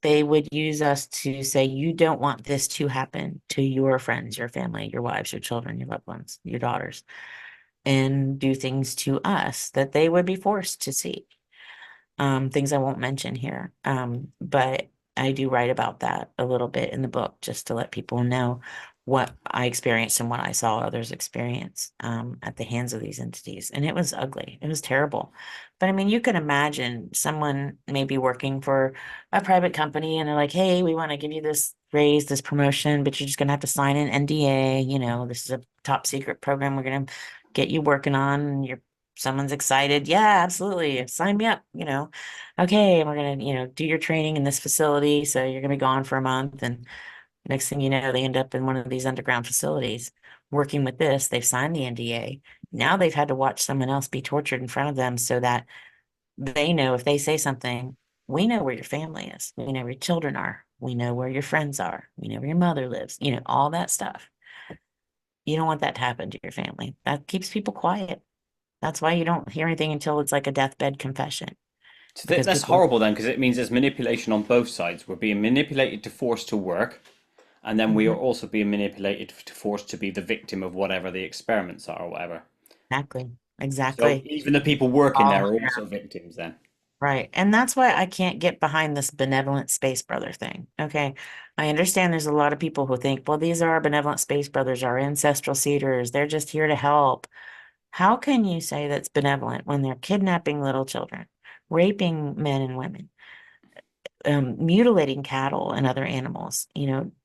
they would use us to say, you don't want this to happen to your friends, your family, your wives, your children, your loved ones, your daughters, and do things to us that they would be forced to see. Things I won't mention here. But I do write about that a little bit in the book just to let people know what I experienced and what I saw others experience at the hands of these entities. And it was ugly. It was terrible. But I mean, you can imagine someone maybe working for a private company and they're like, hey, we want to give you this raise, this promotion, but you're just going to have to sign an NDA. This is a top secret program we're going to get you working on. And someone's excited. Yeah, absolutely. Sign me up, okay, we're gonna, do your training in this facility. So you're gonna be gone for a month. And next thing you know, they end up in one of these underground facilities working with this. They've signed the NDA. Now they've had to watch someone else be tortured in front of them so that they know if they say something, we know where your family is. We know where your children are. We know where your friends are. We know where your mother lives, all that stuff. You don't want that to happen to your family. That keeps people quiet. That's why you don't hear anything until it's like a deathbed confession So because that's people, horrible then, because it means there's manipulation on both sides. We're being manipulated to force to work, and then we are Mhm. also being manipulated to force to be the victim of whatever the experiments are or whatever. Exactly. So Exactly. even the people working All there are there. also victims then. Right. And that's why I can't get behind this benevolent space brother thing. Okay. I understand there's a lot of people who think, well, these are our benevolent space brothers, our ancestral seeders. They're just here to help. How can you say that's benevolent when they're kidnapping little children, raping men and women, mutilating cattle and other animals,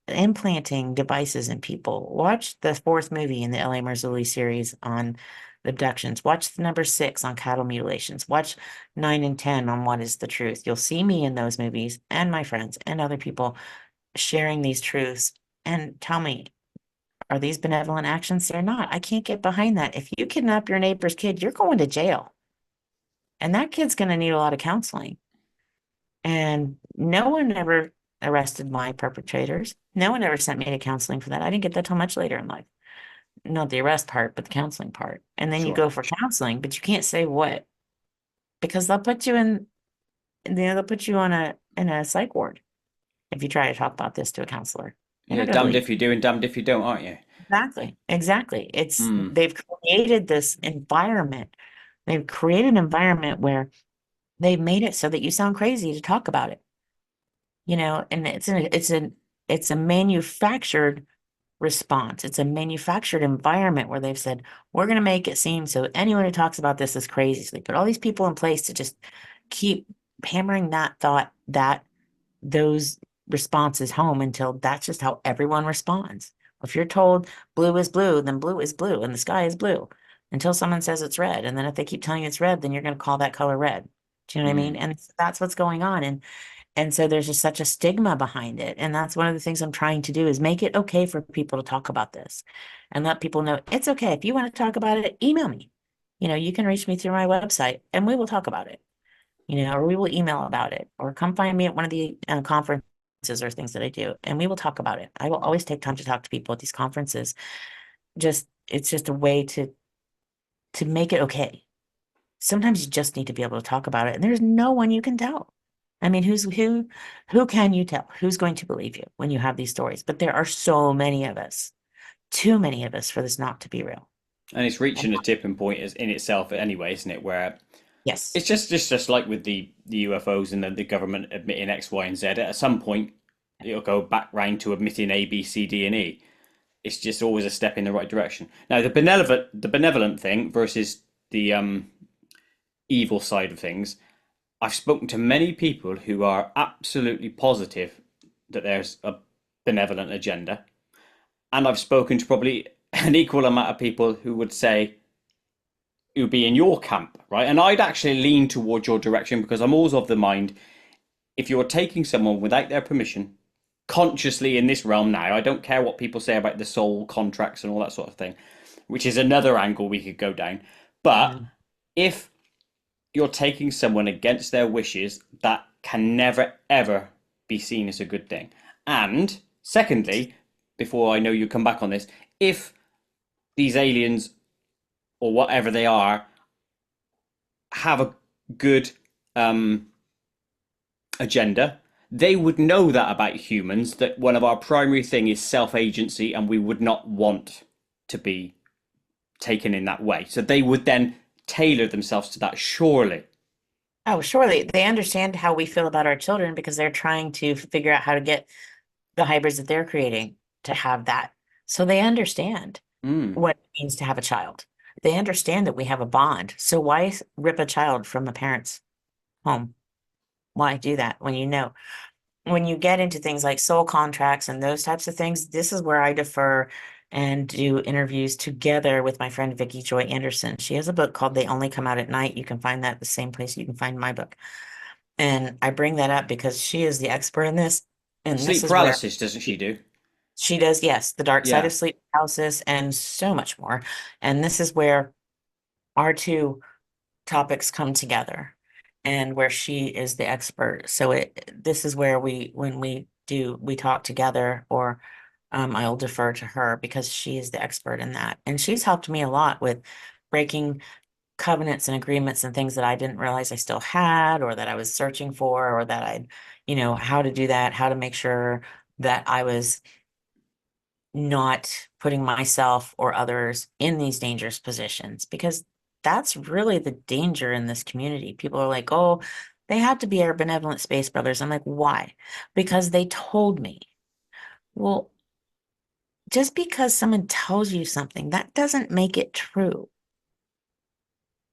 implanting devices in people? Watch the fourth movie in the L.A. Marzulli series on abductions. Watch the number 6 on cattle mutilations. Watch 9 and 10 on what is the truth. You'll see me in those movies and my friends and other people sharing these truths. And tell me, are these benevolent actions? They're not. I can't get behind that. If you kidnap your neighbor's kid, you're going to jail. And that kid's going to need a lot of counseling. And no one ever arrested my perpetrators. No one ever sent me to counseling for that. I didn't get that till much later in life. Not the arrest part, but the counseling part. And then you Sure. go for counseling, but you can't say what because they'll put you they'll put you on a psych ward if you try to talk about this to a counselor. They're Yeah, not going to damned believe. if you do and damned if you don't, aren't you? Exactly. Exactly. Hmm. They've created this environment. They've created an environment where they've made it so that you sound crazy to talk about it. And it's a manufactured response. It's a manufactured environment where they've said, we're going to make it seem so anyone who talks about this is crazy. So they put all these people in place to just keep hammering that thought, that those responses home until that's just how everyone responds. If you're told blue is blue, then blue is blue and the sky is blue until someone says it's red. And then if they keep telling you it's red, then you're going to call that color red. Do you know what I mean? Mm. And that's what's going on. And so there's just such a stigma behind it. And that's one of the things I'm trying to do is make it okay for people to talk about this and let people know it's okay. If you want to talk about it, email me. You can reach me through my website and we will talk about it, or we will email about it, or come find me at one of the conferences or things that I do, and we will talk about it. I will always take time to talk to people at these conferences. It's just a way to make it okay. Sometimes you just need to be able to talk about it, and there's no one you can tell. I mean, who can you tell? Who's going to believe you when you have these stories? But there are so many of us, too many of us for this not to be real. And it's And reaching a tipping point as in itself anyway, isn't it? Where yes, it's just like with the UFOs and the government admitting X, Y, and Z. At some point, it'll go back round to admitting A, B, C, D, and E. It's just always a step in the right direction. Now, the benevolent thing versus the evil side of things. I've spoken to many people who are absolutely positive that there's a benevolent agenda, and I've spoken to probably an equal amount of people who would say it would be in your camp, right? And I'd actually lean towards your direction because I'm always of the mind if you're taking someone without their permission, consciously in this realm now, I don't care what people say about the soul contracts and all that sort of thing, which is another angle we could go down. But yeah. if you're taking someone against their wishes, that can never ever be seen as a good thing. And secondly, before I know you come back on this, if these aliens or whatever they are have a good agenda, they would know that about humans, that one of our primary thing is self-agency, and we would not want to be taken in that way. So they would then tailor themselves to that, surely. Oh, surely they understand how we feel about our children because they're trying to figure out how to get the hybrids that they're creating to have that. So they understand Mm. what it means to have a child. They understand that we have a bond. So why rip a child from a parent's home? Why do that when when you get into things like soul contracts and those types of things, this is where I defer and do interviews together with my friend Vicki Joy Anderson. She has a book called They Only Come Out at Night. You can find that the same place you can find my book. And I bring that up because she is the expert in this. And this Sleep is where paralysis, doesn't she do? she does, yes, the dark side Yeah. of sleep paralysis and so much more. And this is where our two topics come together and where she is the expert. So this is where when we talk together, or I'll defer to her because she is the expert in that. And she's helped me a lot with breaking covenants and agreements and things that I didn't realize I still had, or that I was searching for, or that how to do that, how to make sure that I was not putting myself or others in these dangerous positions, because that's really the danger in this community. People are like, oh, they have to be our benevolent space brothers. I'm like, why? Because they told me. Well, just because someone tells you something, that doesn't make it true.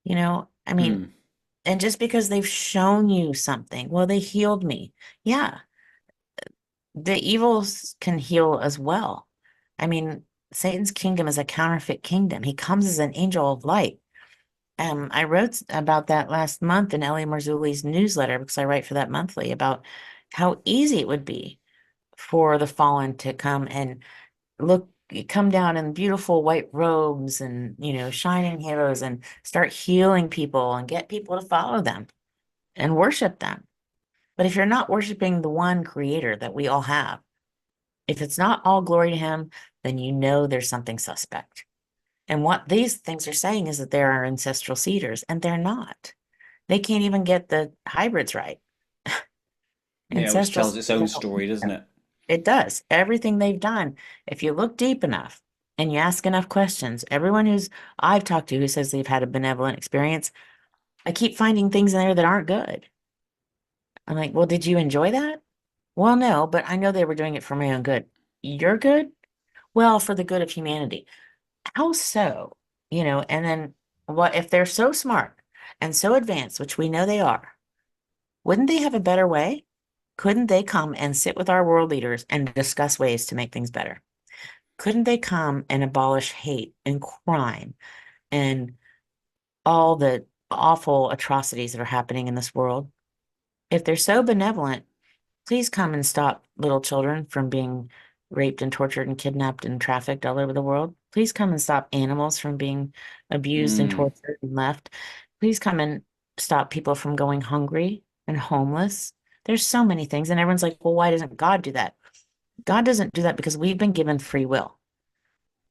I mean, Hmm. and just because they've shown you something, well, they healed me. Yeah, the evils can heal as well. I mean, Satan's kingdom is a counterfeit kingdom. He comes as an angel of light. I wrote about that last month in Ellie Marzulli's newsletter because I write for that monthly about how easy it would be for the fallen to come and come down in beautiful white robes and, shining halos and start healing people and get people to follow them and worship them. But if you're not worshiping the one creator that we all have, if it's not all glory to him, then there's something suspect. And what these things are saying is that there are ancestral seeders, and they're not. They can't even get the hybrids right. Yeah, which Ancestral tells its seeders own don't story, make doesn't them. it? It does. Everything they've done. If you look deep enough and you ask enough questions, everyone who's I've talked to who says they've had a benevolent experience, I keep finding things in there that aren't good. I'm like, well, did you enjoy that? Well, no, but I know they were doing it for my own good. Your good? Well, for the good of humanity. How so? And then what if they're so smart and so advanced, which we know they are, Wouldn't they have a better way? Couldn't they come and sit with our world leaders and discuss ways to make things better? Couldn't they come and abolish hate and crime and all the awful atrocities that are happening in this world? If they're so benevolent, please come and stop little children from being raped and tortured and kidnapped and trafficked all over the world. Please come and stop animals from being abused and Mm, tortured and left. Please come and stop people from going hungry and homeless. There's so many things. And everyone's like, well, why doesn't God do that? God doesn't do that because we've been given free will.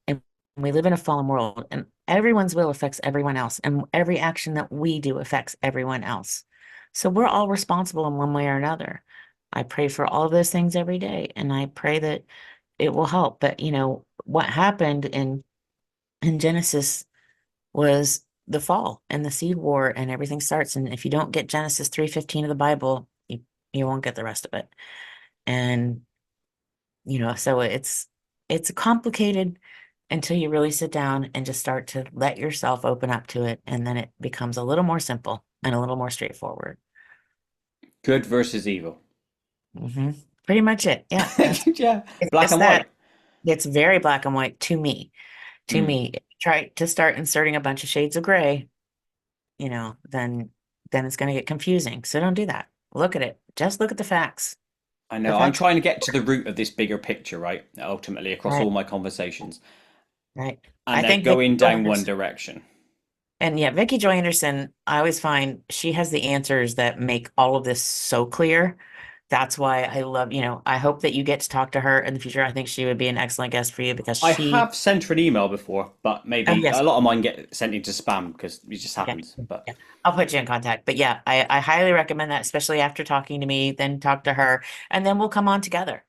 And we live in a fallen world, and everyone's will affects everyone else. And every action that we do affects everyone else. So we're all responsible in one way or another. I pray for all of those things every day, and I pray that it will help. But what happened in Genesis was the fall and the seed war and everything starts. And if you don't get Genesis 3:15 of the Bible, you won't get the rest of it. And so it's complicated until you really sit down and just start to let yourself open up to it, and then it becomes a little more simple and a little more straightforward. good versus evil. hmm Pretty much it. Yeah, that's Yeah, it's black just and that. white. It's very black and white to me. To Mm, me, if you try to start inserting a bunch of shades of gray, then it's going to get confusing. So don't do that. Look at it. Just look at the facts. I The know. I'm facts, trying to get to the root of this bigger picture, right? Ultimately, across right? all my conversations, Right. and I they're think Vicky going down one Joyner's direction. And yeah, Vicky Joy Anderson, I always find she has the answers that make all of this so clear. That's why I love, I hope that you get to talk to her in the future. I think she would be an excellent guest for you because I she, have sent her an email before, but oh maybe yes, a lot of mine get sent into spam because it just okay. happens. But Yeah. I'll put you in contact. But yeah, I highly recommend that, especially after talking to me, then talk to her, and then we'll come on together.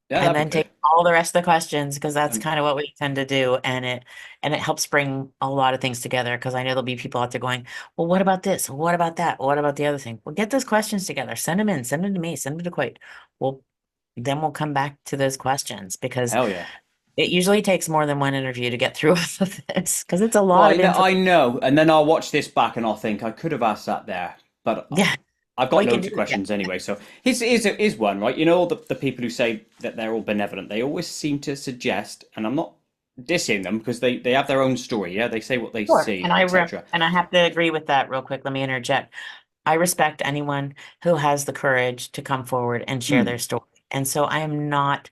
yeah, And that'd be then good. take all the rest of the questions because that's Um, kind of what we tend to do, and it helps bring a lot of things together because I know there'll be people out there going, well, what about this? What about that? What about the other thing? Well, get those questions together, send them in, send them to me, send them to Quite. Well, then we'll come back to those questions because hell yeah. it usually takes more than one interview to get through all of this because it's a Well, lot of info. I know, and then I'll watch this back and I'll think I could have asked that there, but Yeah, I've well, got you can loads do of it. Yeah. questions anyway. So here's one, right? You know, all the people who say that they're all benevolent, they always seem to suggest, and I'm not dissing them because they have their own story. Yeah, they say what they Sure. see, etc. And I have to agree with that real quick. Let me interject. I respect anyone who has the courage to come forward and share their Mm. story. And so I am not,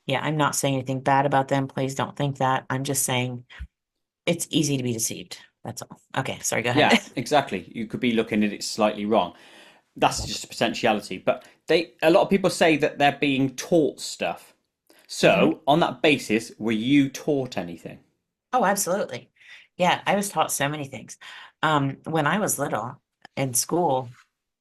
yeah, I'm not saying anything bad about them. Please don't think that. I'm just saying it's easy to be deceived. That's all. Okay, sorry, go ahead. Yeah, exactly. You could be looking at it slightly wrong. That's Exactly. just a potentiality. But a lot of people say that they're being taught stuff. hmm So on that basis, were you taught anything? Oh, absolutely. Yeah, I was taught so many things. When I was little in school,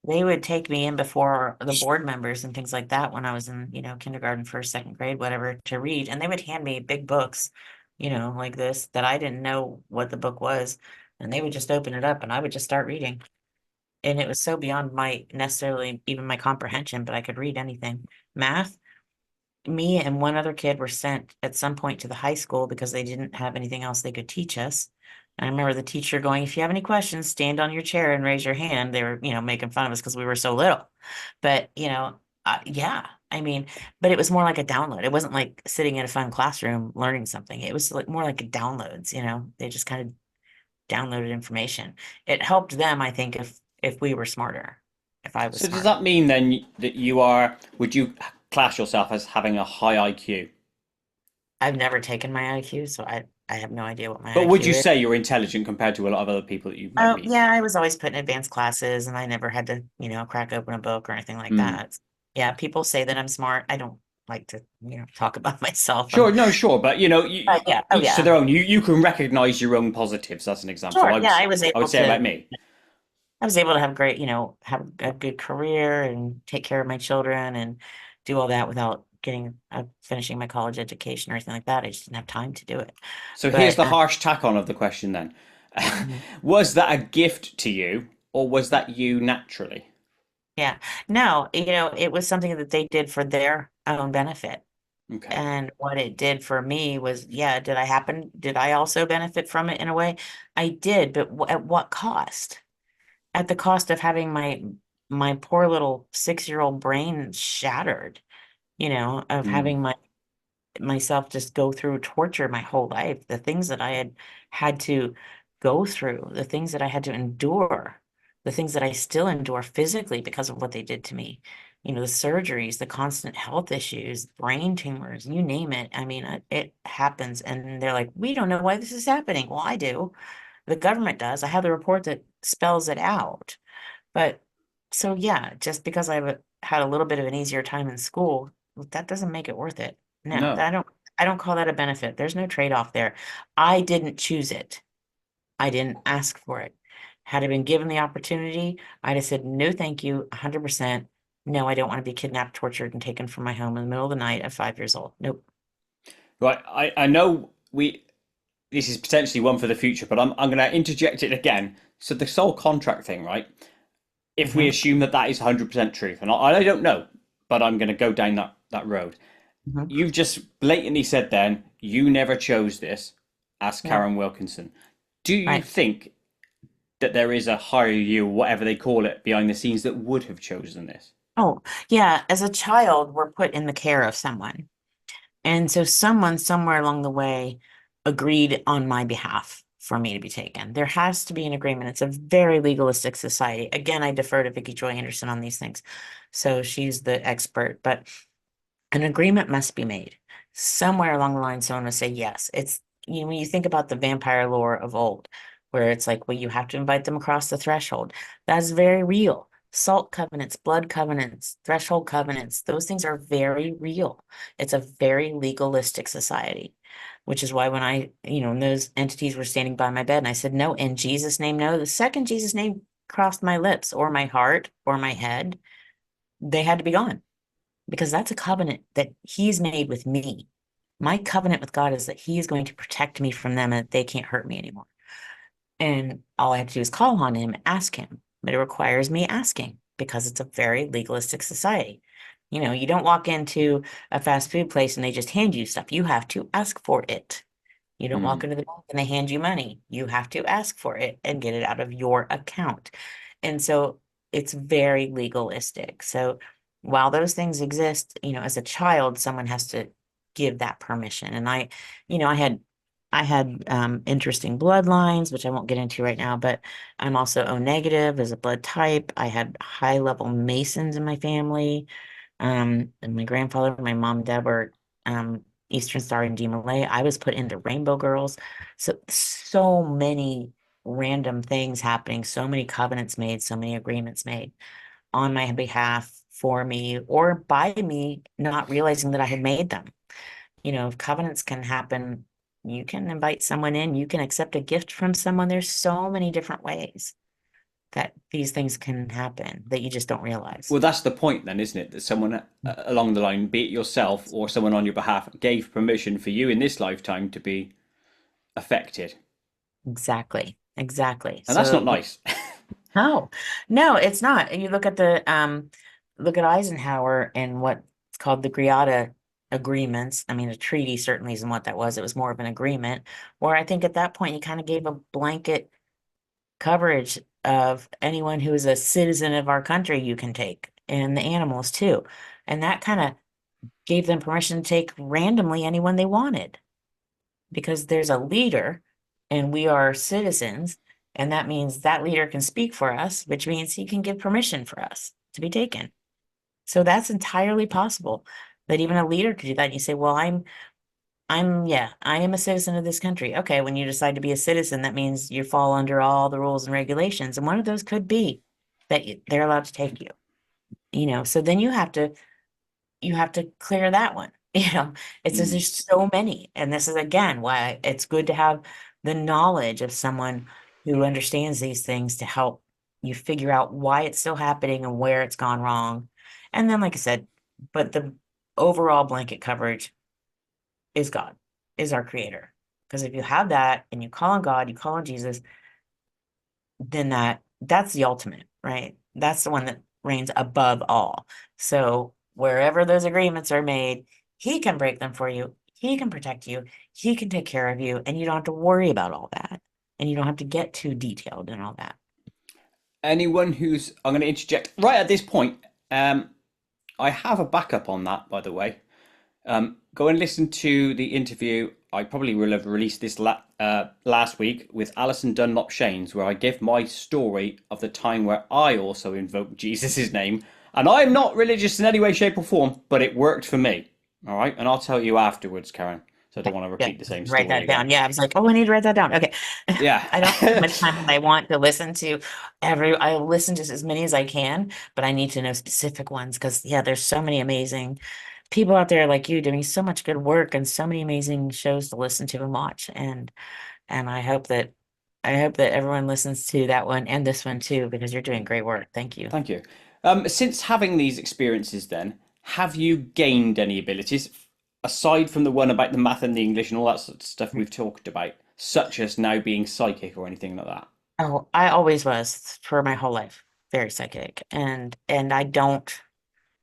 they would take me in before the board members and things like that when I was in, kindergarten, first, second grade, whatever, to read. And they would hand me big books, like this, that I didn't know what the book was. And they would just open it up and I would just start reading. And it was so beyond my necessarily even my comprehension, but I could read anything. Math, me and one other kid were sent at some point to the high school because they didn't have anything else they could teach us. And I remember the teacher going, if you have any questions, stand on your chair and raise your hand. They were, making fun of us because we were so little. But, yeah, I mean, but it was more like a download. It wasn't like sitting in a fun classroom learning something. It was like more like downloads, they just kind of downloaded information. It helped them, I think, if we were smarter, if I was So does smarter. that mean then that would you class yourself as having a high IQ? I've never taken my IQ, so I have no idea what my But would IQ you is. say you're intelligent compared to a lot of other people that you might Oh, meet? yeah, I was always put in advanced classes and I never had to, crack open a book or anything like Hmm. that. Yeah, people say that I'm smart. I don't like to, talk about myself. Sure, no, sure, but Yeah, oh each to yeah. their own. You can recognize your own positives. That's an example. Sure. Yeah, I would say about me. I was able to have great, have a good career and take care of my children and do all that without finishing my college education or anything like that. I just didn't have time to do it. So here's But the harsh tack on of the question then. mhm. Was that a gift to you, or was that you naturally? Yeah, no, it was something that they did for their own benefit. Okay. And what it did for me was, yeah, did I also benefit from it in a way? I did, but at what cost? At the cost of having my my poor little 6-year-old brain shattered, of Mm. having myself just go through torture my whole life, the things that I had to go through, the things that I had to endure, the things that I still endure physically because of what they did to me. The surgeries, the constant health issues, brain tumors, you name it. I mean, it happens. And they're like, we don't know why this is happening. Well, I do. The government does. I have the report that spells it out. But so yeah, just because I've had a little bit of an easier time in school, that doesn't make it worth it. No, No. I don't call that a benefit. There's no trade-off there. I didn't choose it. I didn't ask for it. Had I been given the opportunity, I'd have said, no, thank you, 100%. No, I don't want to be kidnapped, tortured, and taken from my home in the middle of the night at 5 years old. Nope. Right. I know this is potentially one for the future, but I'm going to interject it again. So the sole contract thing, right? If we Hmm. assume that that is 100% truth, and I don't know, but I'm going to go down that road. Hmm. You've just blatantly said then you never chose this as No, Karin Wilkinson. Do you right. think that there is a higher you, whatever they call it, behind the scenes that would have chosen this? Oh, yeah. As a child, we're put in the care of someone. And so someone somewhere along the way agreed on my behalf for me to be taken. There has to be an agreement. It's a very legalistic society. Again, I defer to Vicki Joy Anderson on these things. So she's the expert, but an agreement must be made. Somewhere along the line, someone must say yes. It's, when you think about the vampire lore of old, where it's like, well, you have to invite them across the threshold. That's very real. Salt covenants, blood covenants, threshold covenants, those things are very real. It's a very legalistic society, which is why when when those entities were standing by my bed and I said, no, in Jesus' name, no, the second Jesus' name crossed my lips or my heart or my head, they had to be gone because that's a covenant that he's made with me. My covenant with God is that he is going to protect me from them and that they can't hurt me anymore. And all I have to do is call on him, ask him. But it requires me asking because it's a very legalistic society. You don't walk into a fast food place and they just hand you stuff. You have to ask for it. You don't walk Mm. into the bank and they hand you money. You have to ask for it and get it out of your account. And so it's very legalistic. So while those things exist, as a child, someone has to give that permission. And I had interesting bloodlines, which I won't get into right now, but I'm also O negative as a blood type. I had high level Masons in my family. And my grandfather, my mom, and dad were Eastern Star and G Malay. I was put into Rainbow Girls. So many random things happening, so many covenants made, so many agreements made on my behalf for me or by me, not realizing that I had made them. Covenants can happen. You can invite someone in, you can accept a gift from someone. There's so many different ways that these things can happen that you just don't realize. Well, that's the point then, isn't it? That someone along the line, be it yourself or someone on your behalf, gave permission for you in this lifetime to be affected. Exactly. Exactly. And that's not So nice. no, no, it's not. And you look at Eisenhower and what's called the Greada agreements. I mean, a treaty certainly isn't what that was. It was more of an agreement where I think at that point you kind of gave a blanket coverage of anyone who is a citizen of our country you can take, and the animals too. And that kind of gave them permission to take randomly anyone they wanted because there's a leader and we are citizens. And that means that leader can speak for us, which means he can give permission for us to be taken. So that's entirely possible that even a leader could do that. And you say, well, yeah, I am a citizen of this country. Okay, when you decide to be a citizen, that means you fall under all the rules and regulations. And one of those could be that they're allowed to take you, so then you have to clear that one. It's just Mm. there's so many. And this is again why it's good to have the knowledge of someone who understands these things to help you figure out why it's still happening and where it's gone wrong. And then, like I said, but the overall blanket coverage is God, is our creator. Because if you have that and you call on God, you call on Jesus, then that's the ultimate, right? That's the one that reigns above all. So wherever those agreements are made, he can break them for you. He can protect you. He can take care of you, and you don't have to worry about all that. And you don't have to get too detailed and all that. anyone who's, I'm going to interject right at this point. I have a backup on that, by the way. Go and listen to the interview. I probably will have released this last week with Alison Dunlop Shanes, where I give my story of the time where I also invoked Jesus' name. And I'm not religious in any way, shape, or form, but it worked for me. All right. And I'll tell you afterwards, Karen. So I don't want to Yeah, repeat the same write story that again. down. Yeah, I was like, oh, I need to write that down. Okay. Yeah. I don't have as much time as I want to listen to I listen to as many as I can, but I need to know specific ones because yeah, there's so many amazing people out there like you doing so much good work and so many amazing shows to listen to and watch. And I hope that everyone listens to that one and this one too, because you're doing great work. Thank you. Thank you. Since having these experiences, then, have you gained any abilities aside from the one about the math and the English and all that sort of stuff we've talked about, such as now being psychic or anything like that? Oh, I always was for my whole life, very psychic. And I don't,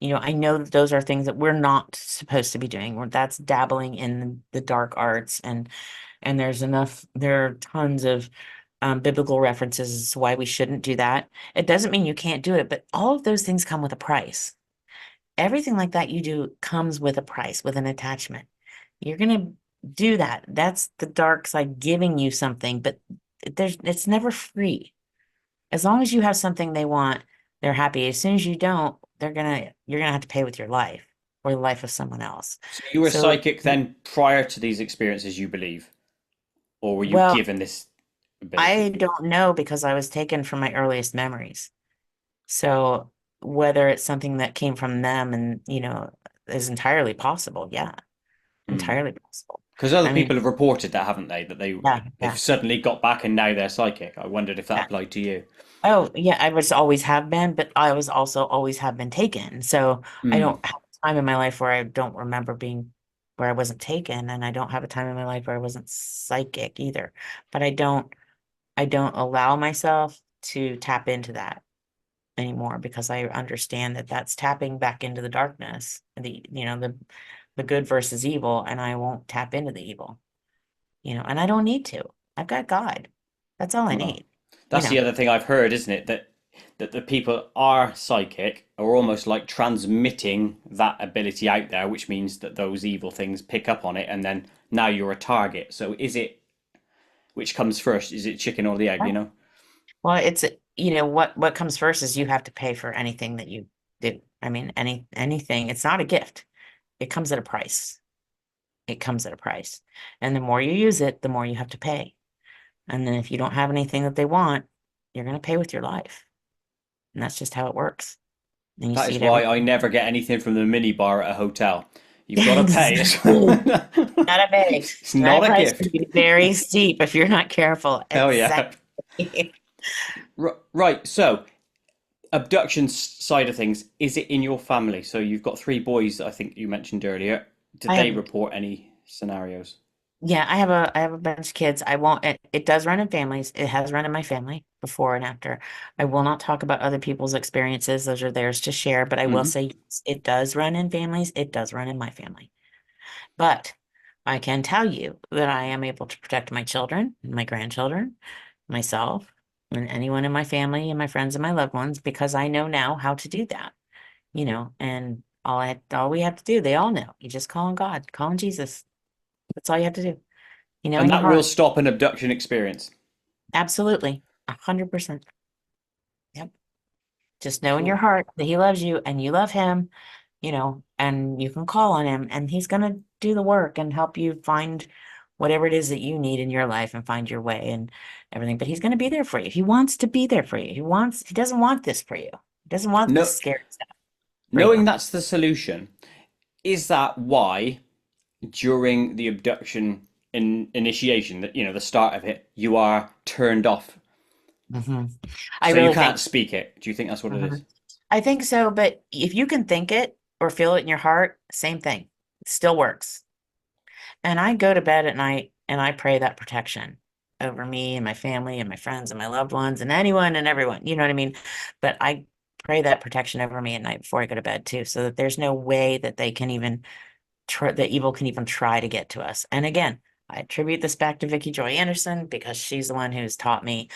I know that those are things that we're not supposed to be doing. That's dabbling in the dark arts and there are tons of biblical references as to why we shouldn't do that. It doesn't mean you can't do it, but all of those things come with a price. Everything like that you do comes with a price, with an attachment. You're gonna do that. That's the dark side giving you something, but it's never free. As long as you have something they want, they're happy. As soon as you don't, you're gonna have to pay with your life or the life of someone else. So you were So, psychic then prior to these experiences, you believe, or were you well, given this I ability? don't know because I was taken from my earliest memories. So whether it's something that came from them and, is entirely possible. Yeah, entirely possible. Because other I mean, people have reported that, haven't they? That yeah, they've yeah, suddenly got back and now they're psychic. I wondered if that yeah. applied to you. Oh, yeah, I was always have been, but I was also always have been taken. So I Mm. don't have a time in my life where I don't remember being where I wasn't taken, and I don't have a time in my life where I wasn't psychic either. But I don't allow myself to tap into that anymore because I understand that that's tapping back into the darkness, the good versus evil, and I won't tap into the evil, and I don't need to. I've got God. That's all I Well, need, you that's the know. other thing I've heard, isn't it? That the people are psychic, are almost like transmitting that ability out there, which means that those evil things pick up on it, and then now you're a target. So is it which comes first? Is it chicken or the egg? You know? Well, what comes first is you have to pay for anything that you do. I mean, anything. It's not a gift. It comes at a price. It comes at a price. And the more you use it, the more you have to pay. And then if you don't have anything that they want, you're going to pay with your life. And that's just how it works. And you That see is it every why I never get anything from the mini bar at a hotel. You've got to pay. Exactly. Gotta pay. It's not That a price gift. can be very steep if you're not careful. Hell yeah. Exactly. Right. So abduction side of things, is it in your family? So you've got three boys, I think you mentioned earlier. Did I they have report any scenarios? Yeah, I have a bunch of kids. I won't it does run in families. It has run in my family before and after. I will not talk about other people's experiences. Those are theirs to share, but I will Hmm. say yes, it does run in families. It does run in my family. But I can tell you that I am able to protect my children, my grandchildren, myself, and anyone in my family and my friends and my loved ones because I know now how to do that, and all we have to do, they all know. You just call on God, call on Jesus. That's all you have to do. In And your that will heart. stop an abduction experience. Absolutely. 100%. Yep. Just know in your Cool. heart that he loves you and you love him, and you can call on him and he's going to do the work and help you find whatever it is that you need in your life and find your way and everything. But he's going to be there for you. He wants to be there for you. He doesn't want this for you. He doesn't want this No, scary stuff for knowing you. that's the solution, is that why during the abduction initiation, that the start of it, you are turned off, Hmm. I so you really can't think. speak it? Do you think that's what it is? Mhm. I think so, but if you can think it or feel it in your heart, same thing. It still works. And I go to bed at night and I pray that protection over me and my family and my friends and my loved ones and anyone and everyone. You know what I mean? But I pray that protection over me at night before I go to bed too, so that there's no way that they can even try, the evil can even try to get to us. And again, I attribute this back to Vicky Joy Anderson because she's the one who's taught me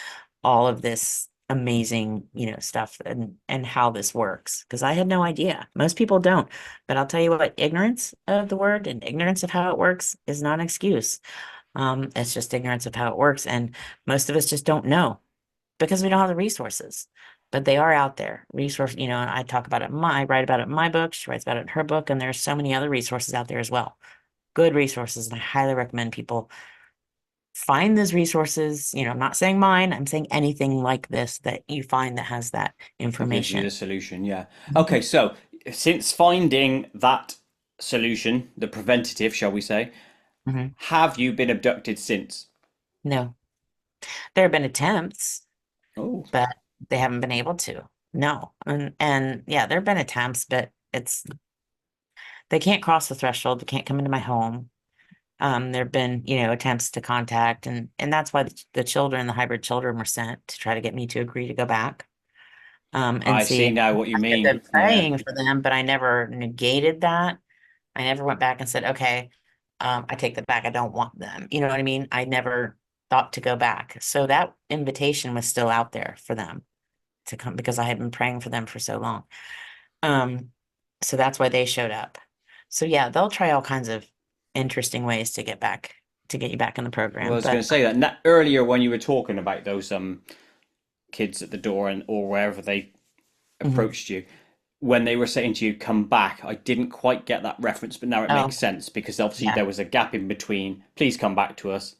all of this amazing, stuff and how this works because I had no idea. Most people don't. But I'll tell you what, ignorance of the word and ignorance of how it works is not an excuse. It's just ignorance of how it works. And most of us just don't know because we don't have the resources. But they are out there. I talk about it I write about it in my book. She writes about it in her book, and there's so many other resources out there as well. Good resources, and I highly recommend people find those resources. I'm not saying mine, I'm saying anything like this that you find that has that That gives you information. the solution, yeah. Mhm. Okay, so since finding that solution, the preventative, shall we say, Mhm. have you been abducted since? No, there have been attempts, Oh, but they haven't been able to. No. And yeah, there have been attempts, but they can't cross the threshold. They can't come into my home. There have been, attempts to contact, and that's why the children, the hybrid children, were sent to try to get me to agree to go back. And I see, see now what you I had mean. been Yeah. praying for them, but I never negated that. I never went back and said, okay, I take that back. I don't want them. You know what I mean? I never thought to go back. So that invitation was still out there for them to come because I had been praying for them for so long. Um, so that's why they showed up. So yeah, they'll try all kinds of interesting ways to get you back in the Well, I program. was going But to say that earlier when you were talking about those kids at the door and or wherever they mhm. approached you, when they were saying to you, "Come back," I didn't quite get that reference, but now it Oh, makes sense because obviously yeah. there was a gap in between. Please come back to us.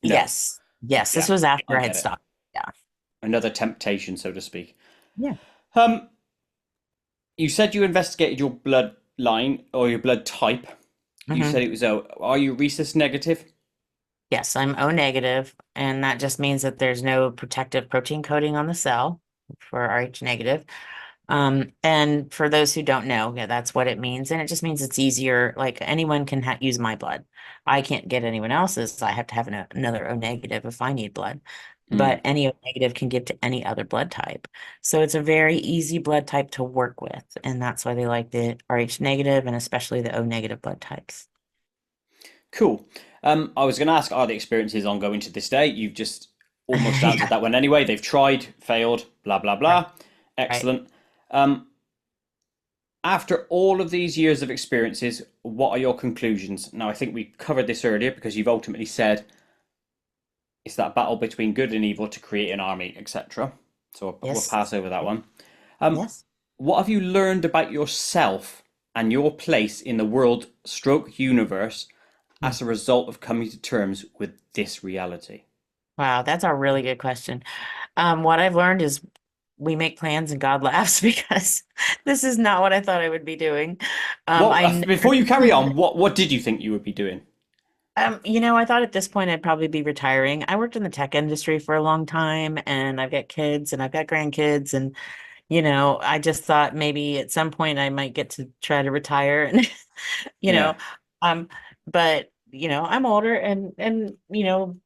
No, Yes. Yes. This yeah, was I after I had get it. stopped. Yeah. Another temptation, so to speak. Yeah. Um, you said you investigated your bloodline or your blood type. You said Hmm. it was O. Are you rhesus negative? Yes, I'm O negative, and that just means that there's no protective protein coating on the cell for Rh negative. And for those who don't know, yeah, that's what it means. And it just means it's easier. Like anyone can use my blood. I can't get anyone else's. I have to have another O negative if I need blood. Hmm. But any O negative can give to any other blood type. So it's a very easy blood type to work with. And that's why they like the Rh negative and especially the O negative blood types. Cool. I was going to ask, are the experiences ongoing to this day? You've just almost answered Yeah, that one anyway. They've tried, failed, blah, blah, right, blah. right. Excellent. Um, after all of these years of experiences, what are your conclusions? Now, I think we covered this earlier because you've ultimately said it's that battle between good and evil to create an army, etc. So we'll Yes. pass over that one. Um, Yes. what have you learned about yourself and your place in the world stroke universe Hmm. as a result of coming to terms with this reality? Wow, that's a really good question. What I've learned is we make plans and God laughs because this is not what I thought I would be doing. Well, I never, before you carry on, what did you think you would be doing? I thought at this point I'd probably be retiring. I worked in the tech industry for a long time and I've got kids and I've got grandkids and I just thought maybe at some point I might get to try to retire and you Yeah. know, um, but I'm older and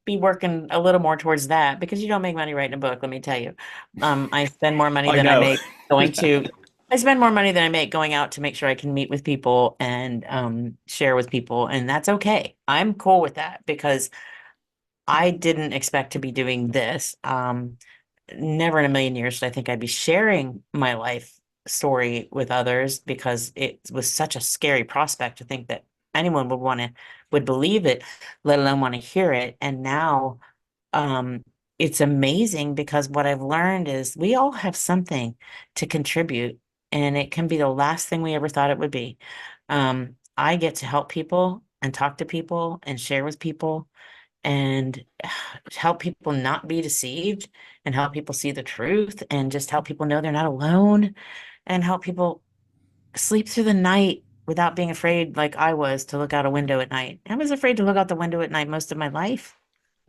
be working a little more towards that because you don't make money writing a book, let me tell you. I spend more money I than I know. make going to I spend more money than I make going out to make sure I can meet with people and share with people, and that's okay. I'm cool with that because I didn't expect to be doing this. Never in a million years did I think I'd be sharing my life story with others because it was such a scary prospect to think that anyone would believe it, let alone want to hear it. And now it's amazing because what I've learned is we all have something to contribute, and it can be the last thing we ever thought it would be. I get to help people and talk to people and share with people and help people not be deceived and help people see the truth and just help people know they're not alone and help people sleep through the night without being afraid like I was to look out a window at night. I was afraid to look out the window at night most of my life,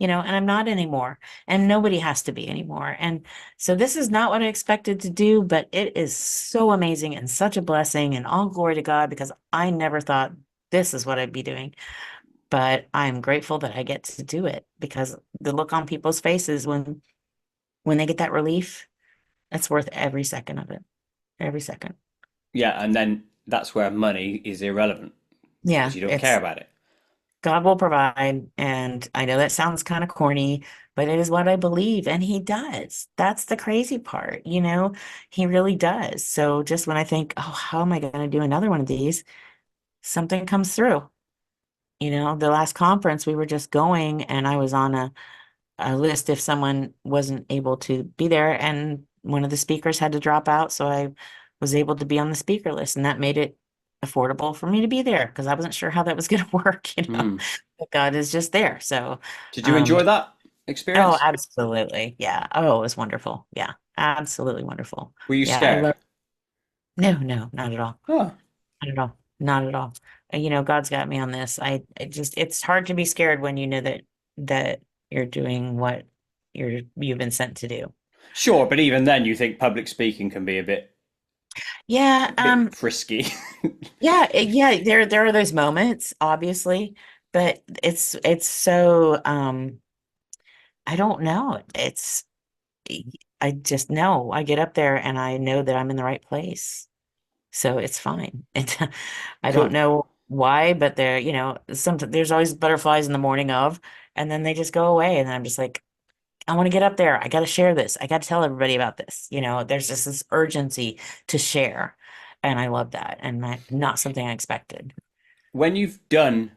and I'm not anymore. And nobody has to be anymore. And so this is not what I expected to do, but it is so amazing and such a blessing and all glory to God because I never thought this is what I'd be doing. But I'm grateful that I get to do it because the look on people's faces when they get that relief, that's worth every second of it. Every second. Yeah, and then that's where money is irrelevant because Yeah, you don't care about it. God will provide. And I know that sounds kind of corny, but it is what I believe. And he does. That's the crazy part, he really does. So just when I think, oh, how am I going to do another one of these? Something comes through. The last conference we were just going, and I was on a list if someone wasn't able to be there, and one of the speakers had to drop out, so I was able to be on the speaker list, and that made it affordable for me to be there because I wasn't sure how that was going to work. Hmm. But God is just there. So, Did you um, enjoy that oh, experience? absolutely. Yeah. Oh, it was wonderful. Yeah. Absolutely wonderful. Were you Yeah. I scared? love, no, no, not at all. Oh, Not at all. Not at all. God's got me on this. It's hard to be scared when you know that you're doing what you've been sent to do. sure, but even then, you think public speaking can be Yeah, a bit frisky. yeah, yeah, there are those moments, obviously, but it's so I don't know. I just know. I get up there and I know that I'm in the right place. So it's fine. I don't Cool. know why, but there's always butterflies in the morning of, and then they just go away. And I'm just like, I want to get up there. I got to share this. I got to tell everybody about this. There's just this urgency to share. And I love that. And not something I expected. When you've done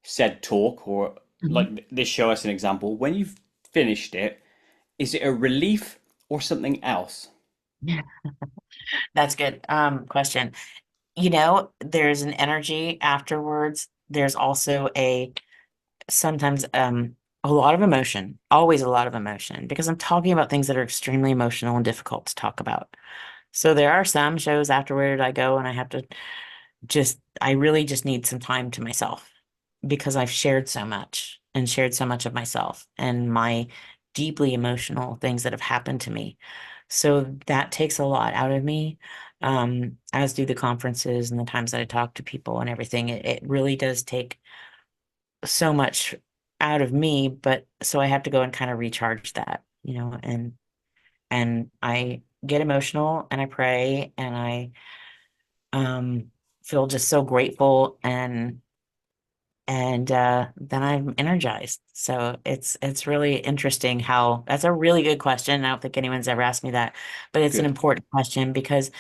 said talk, or Mhm. like this, show us an example. When you've finished it, is it a relief or something else? Yeah, that's good. Question. There's an energy afterwards. There's also sometimes a lot of emotion, always a lot of emotion, because I'm talking about things that are extremely emotional and difficult to talk about. So there are some shows afterward I go and I have to I really just need some time to myself because I've shared so much and shared so much of myself and my deeply emotional things that have happened to me. So that takes a lot out of me, as do the conferences and the times that I talk to people and everything. It really does take so much out of me, but so I have to go and kind of recharge that, and I get emotional and I pray and I um feel just so grateful and then I'm energized. So it's really interesting how that's a really good question. I don't think anyone's ever asked me that, but it's an Good. important question because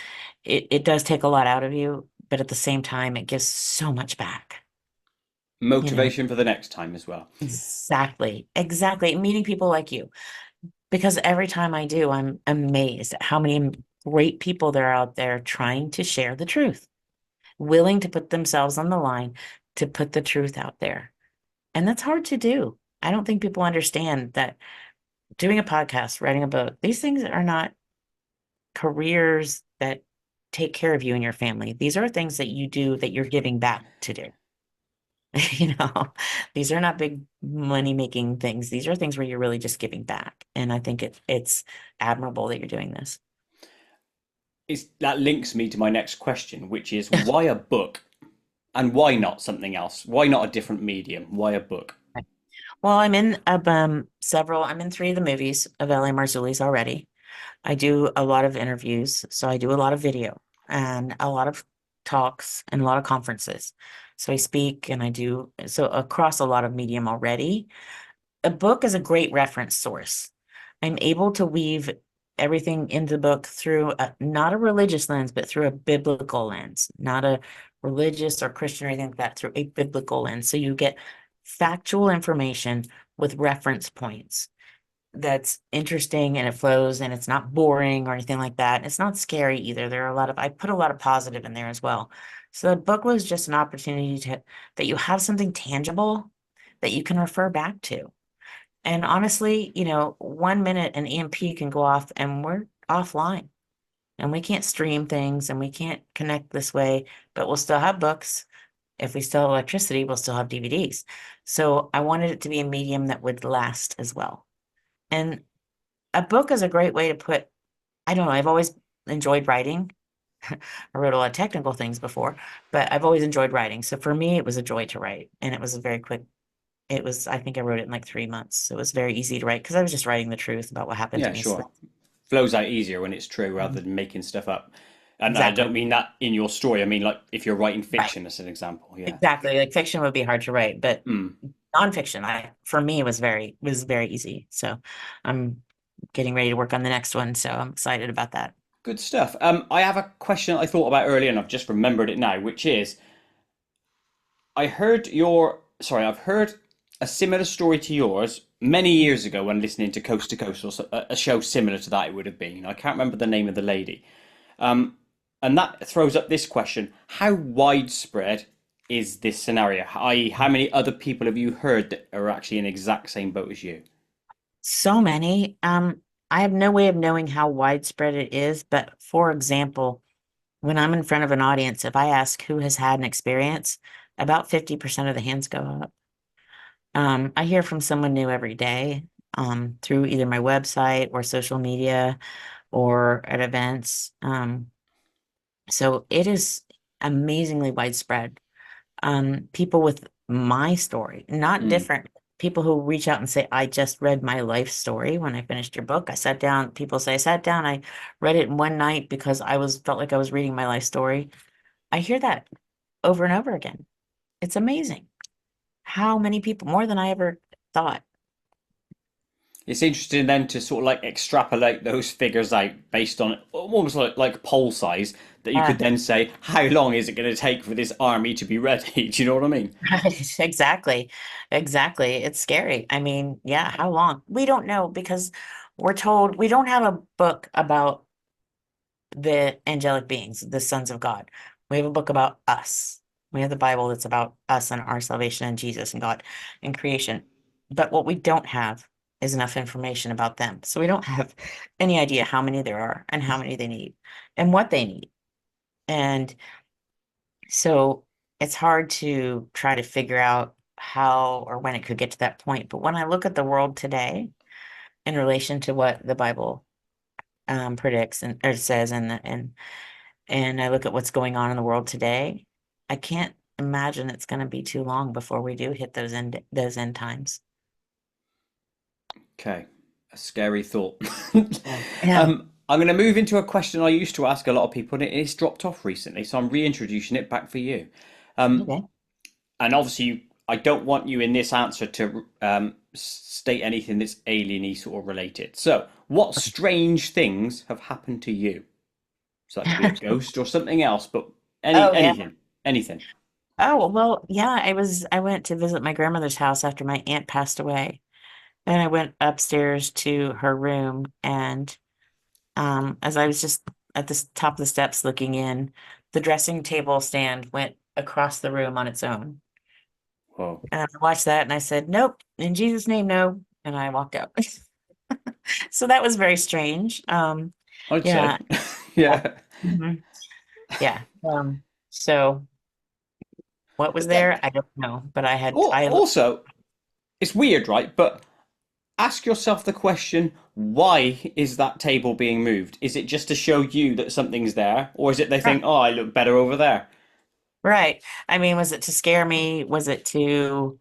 it does take a lot out of you, but at the same time it gives so much back, you know. Motivation for the next time as well. Exactly. Exactly. Meeting people like you. Because every time I do, I'm amazed at how many great people there are out there trying to share the truth, willing to put themselves on the line to put the truth out there. And that's hard to do. I don't think people understand that doing a podcast, writing a book, these things are not careers that take care of you and your family. These are things that you do that you're giving back to do. You know, these are not big money making things. These are things where you're really just giving back. And I think it's admirable that you're doing this. That links me to my next question, which is why a book and why not something else? Why not a different medium? Why a book? Well, I'm in three of the movies of L.A. Marzulli's already. I do a lot of interviews, so I do a lot of video and a lot of talks and a lot of conferences. So I speak and I do so across a lot of medium already. A book is a great reference source. I'm able to weave everything into the book through not a religious lens, but through a biblical lens, not a religious or Christian or anything like that, through a biblical lens. So you get factual information with reference points that's interesting and it flows and it's not boring or anything like that. It's not scary either. I put a lot of positive in there as well. So the book was just an opportunity that you have something tangible that you can refer back to. And honestly, 1 minute an EMP can go off and we're offline and we can't stream things and we can't connect this way, but we'll still have books. If we still have electricity, we'll still have DVDs. So I wanted it to be a medium that would last as well. And a book is a great way to I don't know, I've always enjoyed writing. I wrote a lot of technical things before, but I've always enjoyed writing. So for me, it was a joy to write. And it was a very quick, I think I wrote it in like 3 months. So it was very easy to write because I was just writing the truth about what happened to Yeah, me. So sure. Flows out easier when it's true rather than making stuff up. And I Exactly. don't mean that in your story. I mean, like, if you're writing Right. fiction as an example. Yeah. Exactly. Like fiction would be hard to write, but Mm. nonfiction, for me was very easy. So I'm getting ready to work on the next one. So I'm excited about that. Good stuff. I have a question I thought about earlier and I've just remembered it now, which is I've heard a similar story to yours many years ago when listening to Coast to Coast, or a show similar to that it would have been. I can't remember the name of the lady. Um, and that throws up this question: how widespread is this scenario? I.e., how many other people have you heard that are actually in the exact same boat as you? So many. I have no way of knowing how widespread it is, but for example, when I'm in front of an audience, if I ask who has had an experience, about 50% of the hands go up. I hear from someone new every day, through either my website or social media or at events. So it is amazingly widespread. People with my story, not Mm. different. People who reach out and say, I just read my life story when I finished your book. I sat down, people say, I sat down, I read it in one night because felt like I was reading my life story. I hear that over and over again. It's amazing how many people, more than I ever thought. It's interesting then to sort of like extrapolate those figures out based on almost like poll size that you could Yeah, then say, how long is it going to take for this army to be ready? Do you know what I mean? right. Exactly. Exactly. It's scary. I mean, yeah, how long? We don't know because we're told we don't have a book about the angelic beings, the sons of God. We have a book about us. We have the Bible that's about us and our salvation and Jesus and God and creation. But what we don't have is enough information about them. So we don't have any idea how many there are and how many they need and what they need. And so it's hard to try to figure out how or when it could get to that point. But when I look at the world today in relation to what the Bible predicts and or says and I look at what's going on in the world today, I can't imagine it's going to be too long before we do hit those end times. Okay, a scary thought. Yeah. Yeah. I'm going to move into a question I used to ask a lot of people, and it's dropped off recently, so I'm reintroducing it back for you. Um, Okay. and obviously, I don't want you in this answer to state anything that's alieny sort of related. So, what strange things have happened to you? So that could be a ghost or something else, but Oh yeah. anything. Oh well, yeah. I went to visit my grandmother's house after my aunt passed away, and I went upstairs to her room, and as I was just at the top of the steps looking in, the dressing table stand went across the room on its own. Whoa, And I watched that and I said, nope, in Jesus' name, no. And I walked out. So that was very strange. I'd say, Yeah, yeah, yeah. mhm, yeah. So what was But then, there? I don't know, but I looked. also, it's weird, right? But ask yourself the question: why is that table being moved? Is it just to show you that something's there, or is it they think, Right, oh, I look better over there? right. I mean, was it to scare me? Was it to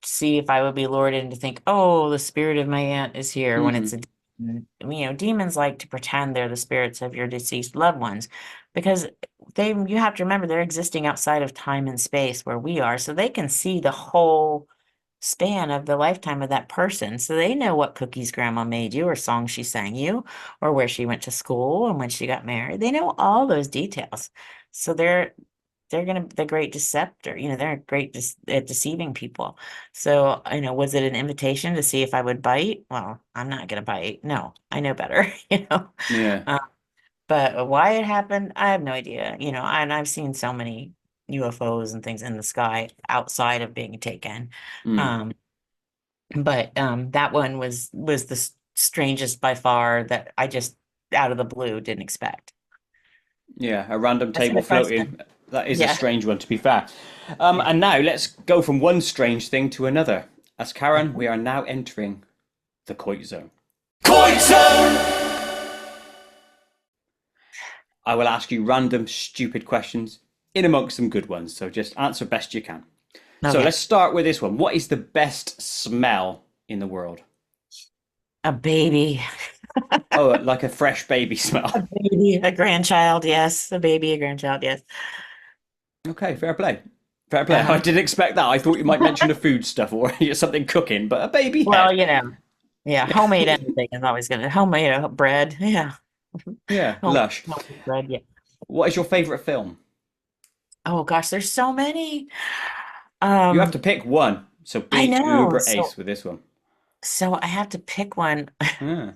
see if I would be lured in to think, oh, the spirit of my aunt is here when it's Hmm. a demon. Demons like to pretend they're the spirits of your deceased loved ones because you have to remember they're existing outside of time and space where we are, so they can see the whole span of the lifetime of that person. So they know what cookies grandma made you or songs she sang you or where she went to school and when she got married. They know all those details. So they're gonna the great deceptor. They're great at deceiving people. So, was it an invitation to see if I would bite? Well, I'm not gonna bite. No, I know better, Yeah. Uh, but why it happened, I have no idea. And I've seen so many UFOs and things in the sky outside of being taken. Mm. Um, but that one was the strangest by far that I just out of the blue didn't expect. Yeah, a random That's table my floating. question. That is a Yeah. strange one, to be fair. Yeah. And now let's go from one strange thing to another. As Karen, we are now entering the Koit zone. Koit zone! I will ask you random, stupid questions in amongst some good ones, so just answer best you can. So Okay. let's start with this one. What is the best smell in the world? A baby. Oh, like a fresh baby A smell. baby, a grandchild, yes. A baby, a grandchild, yes. Okay, fair play. Fair play. I Uh-huh. didn't expect that. I thought you might mention a food stuff or something cooking, but a baby Well, head. yeah, homemade anything is always gonna homemade bread. Yeah. Yeah, Homemade, lush. homemade bread, yeah. What is your favorite film? Oh gosh, there's so many. You have to Um, pick one. So I be know. uber So ace with this one. so I have to pick one, Yeah.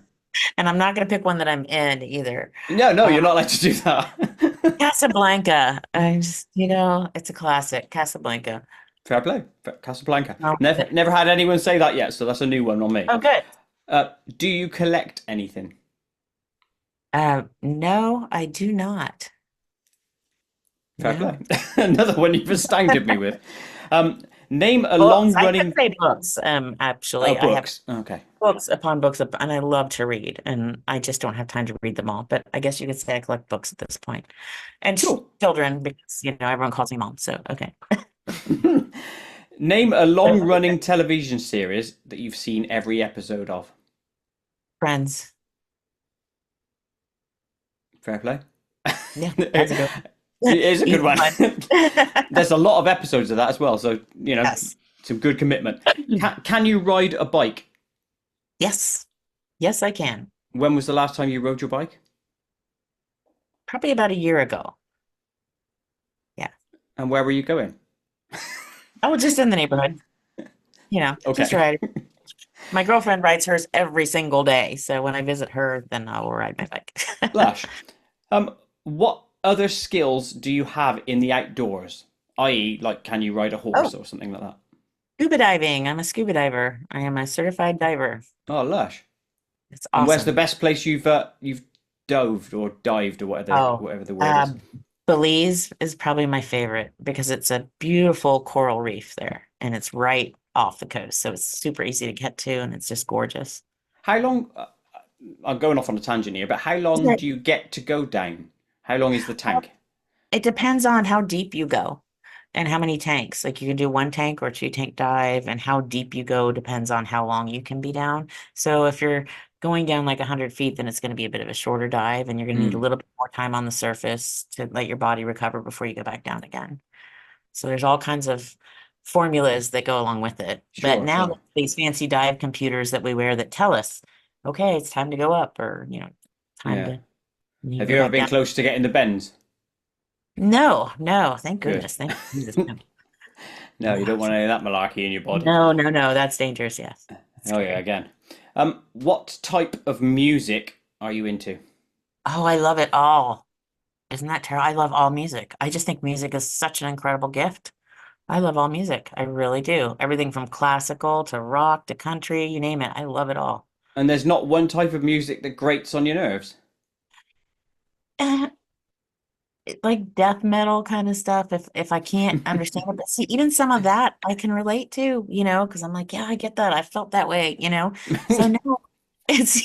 and I'm not gonna pick one that I'm in either. No, no, Uh, you're not allowed to do that. Casablanca. I just, it's a classic. Casablanca. Fair play. Casablanca. Oh, Never had anyone say that yet, so that's a new one on me. oh, good. Do you collect anything? No, I do not. Fair play. No. Another one you've astounded me with. Name a Books. I could long-running. say books. Oh, Actually, I have books. Okay. books upon books, and I love to read, and I just don't have time to read them all. But I guess you could say I collect books at this point, and Cool. children because everyone calls me mom. So okay, Name a long-running television series that you've seen every episode of. friends. Fair play. Yeah, that's a good It one. is a good Easy one. one. There's a lot of episodes of that as well, so Yes. some good commitment. Can you ride a bike? Yes. Yes, I can. When was the last time you rode your bike? Probably about a year ago. Yeah. And where were you going? I was just in the neighborhood, just Okay. right. My girlfriend rides hers every single day. So when I visit her, then I will ride my bike. Lash. What other skills do you have in the outdoors? I.e., like, can you ride a horse Oh, or something like that? scuba diving. I'm a scuba diver. I am a certified diver. Oh, lush. It's And where's the awesome. best place you've doved or dived or Oh, whatever the word is? um, Belize is probably my favorite because it's a beautiful coral reef there and it's right off the coast. So it's super easy to get to and it's just gorgeous. How long? I'm going off on a tangent here, but how long Okay. do you get to go down? How long is the Well, tank? it depends on how deep you go and how many tanks. Like you can do one tank or two tank dive, and how deep you go depends on how long you can be down. So if you're going down like 100 feet, then it's going to be a bit of a shorter dive, and you're going to need a Mm, little bit more time on the surface to let your body recover before you go back down again. So there's all kinds of formulas that go along with it. But sure, now sure. these fancy dive computers that we wear that tell us, okay, it's time to go up, or time Yeah. to you can Have go you ever back been down. close to getting the bends? No, no, thank Good. goodness. Thank Jesus. No. No, you don't want any of that malarkey in your body. No, no, no, that's dangerous. Yes. It's Oh yeah, scary. again. What type of music are you into? Oh, I love it all. Isn't that terrible? I love all music. I just think music is such an incredible gift. I love all music. I really do. Everything from classical to rock to country, you name it. I love it all. And there's not one type of music that grates on your nerves. Eh, like death metal kind of stuff, if I can't understand it. But see, even some of that I can relate to, because I'm like, yeah, I get that. I felt that way. So no, it's,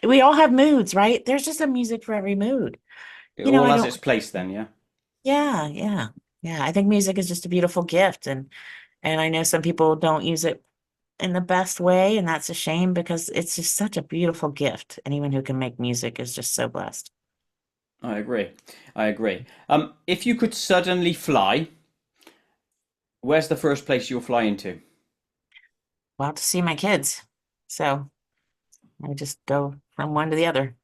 we all have moods, right? There's just a music for every mood. It all I has don't. its place then, yeah. Yeah, yeah, yeah. I think music is just a beautiful gift, and I know some people don't use it in the best way, and that's a shame because it's just such a beautiful gift. Anyone who can make music is just so blessed. I agree. I agree. If you could suddenly fly, where's the first place you'll fly into? Well, to see my kids, so I just go from one to the other.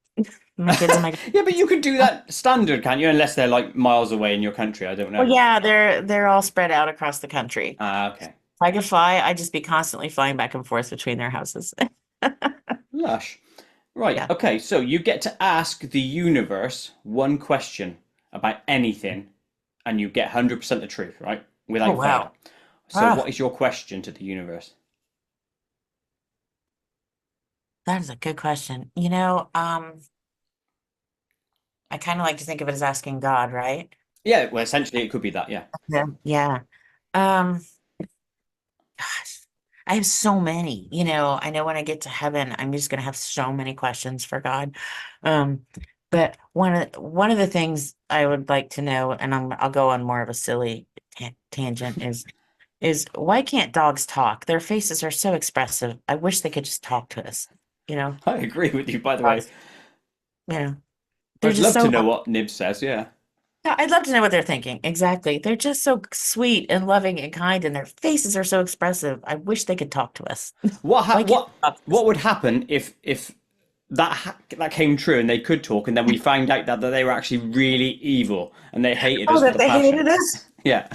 My kids and my. Yeah, but you could do that standard, can't you? Unless they're like miles away in your country. I don't Well, know. yeah, they're all spread out across the country. Ah, okay. If I could fly, I'd just be constantly flying back and forth between their houses. Lush. Right. Yeah. Okay. So you get to ask the universe one question about anything, and you get 100% the truth, right? Oh, Without fail. wow. So what Ah, is your question to the universe? that is a good question. I kind of like to think of it as asking God, right? Yeah. Well, essentially, it could be that. Yeah. Yeah. Yeah. Um, Gosh, I have so many, I know when I get to heaven, I'm just gonna have so many questions for God. Um, but one of the things I would like to know, and I'll go on more of a silly tangent, is why can't dogs talk? Their faces are so expressive. I wish they could just talk to us. you know. I agree with you, by the way. Yeah. They're I'd just love to so, know what Nib says, yeah. yeah, I'd love to know what they're thinking. Exactly. They're just so sweet and loving and kind, and their faces are so expressive. I wish they could talk to us. What Why can't they talk to us? what would happen if that came true and they could talk, and then we found out that they were actually really evil and they hated Oh, us that with a they passion? hated us? Yeah.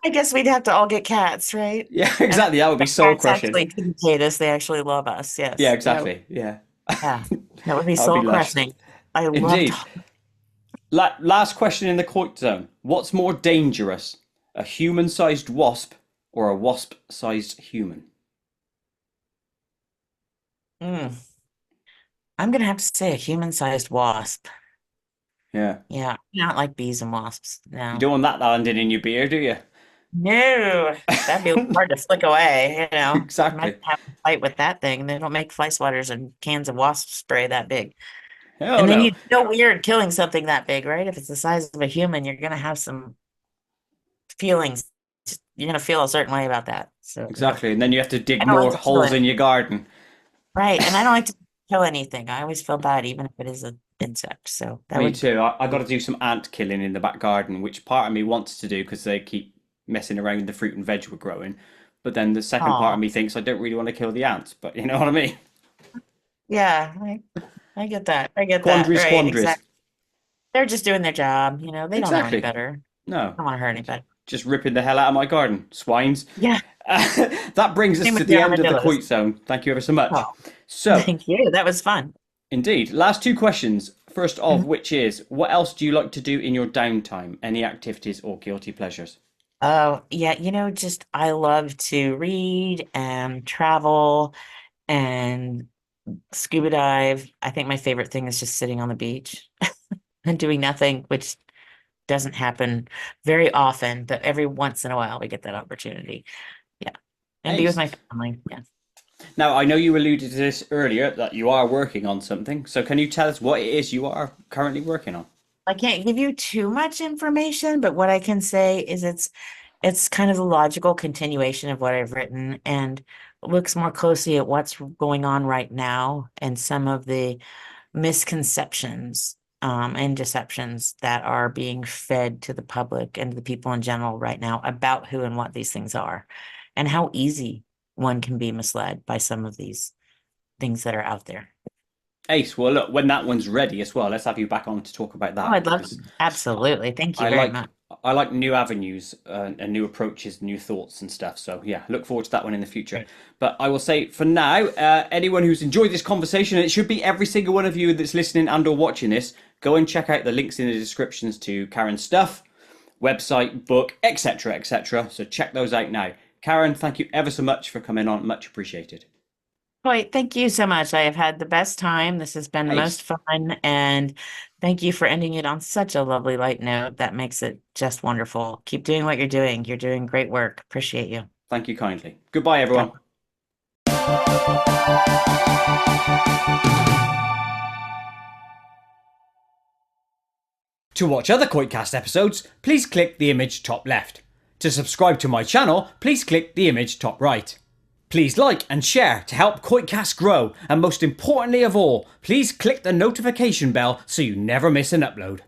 I guess we'd have to all get cats, right? Yeah, And exactly. That would be the soul cats crushing. actually didn't hate us. They actually love us. Yeah, Yes. exactly. Yeah. Yeah. That would be That would be soul lush. crushing. I love Indeed. talking. Last question in the Koit zone. What's more dangerous, a human-sized wasp or a wasp-sized human? Mm. I'm gonna have to say a human-sized wasp. Yeah. Yeah. I don't like bees and wasps. You No. don't want that landing in your beer, do you? No. That'd be hard to flick away, you know. Imagine Exactly. having to fight with that thing. They don't make fly swatters and cans of wasp spray that big. Oh And then no. you feel weird killing something that big, right? If it's the size of a human, you're gonna have some feelings. You're gonna feel a certain way about that. So no. Exactly. And then you have to I dig don't like more to kill holes in your anything. garden. Right. And I don't like to kill anything. I always feel bad, even if it is an insect. So that Me would too. I got to do some ant killing in the back garden, which part of me wants to do because they keep messing around with the fruit and veg we're growing. But then the second part of oh me thinks I don't really want to kill the ants, but you know what I mean? yeah, I get that. I get that. Quandaries, Right, quandaries. exactly. They're just doing their job, you know, they don't know any Exactly. better. No. Don't want to hurt anybody. Just ripping the hell out of my garden. Swines. Yeah. That brings us Same to with the the end of the armadillos. Koit zone. Thank you ever so much. Oh, So, thank you. That was fun. indeed, last two questions. First of Mhm. which is, what else do you like to do in your downtime? Any activities or guilty pleasures? Oh, yeah, just I love to read and travel and scuba dive. I think my favorite thing is just sitting on the beach and doing nothing, which doesn't happen very often, but every once in a while we get that opportunity. Yeah. And be with Ace. my family. Yeah. Now, I know you alluded to this earlier that you are working on something. So, can you tell us what it is you are currently working on? I can't give you too much information, but what I can say is it's kind of the logical continuation of what I've written and looks more closely at what's going on right now and some of the misconceptions and deceptions that are being fed to the public and to the people in general right now about who and what these things are and how easy one can be misled by some of these things that are out there. Ace, well, look, when that one's ready as well, let's have you back on to talk about Oh, that I'd love because absolutely. Thank you I very like much. I like new avenues and new approaches, new thoughts and stuff. So yeah, look forward to that one in the future. Great. But I will say for now, anyone who's enjoyed this conversation, and it should be every single one of you that's listening and or watching this, go and check out the links in the descriptions to Karen's stuff, website, book, etc., etc. So check those out now. Karen, thank you ever so much for coming on. Much appreciated. Wait, thank you so much. I have had the best time. This has been the most Ace, fun, and thank you for ending it on such a lovely light note. That makes it just wonderful. Keep doing what you're doing. You're doing great work. Appreciate you. thank you kindly. Goodbye, everyone. To watch other KoitCast episodes, please click the image top left. To subscribe to my channel, please click the image top right. Please like and share to help KoitCast grow, and most importantly of all, please click the notification bell so you never miss an upload.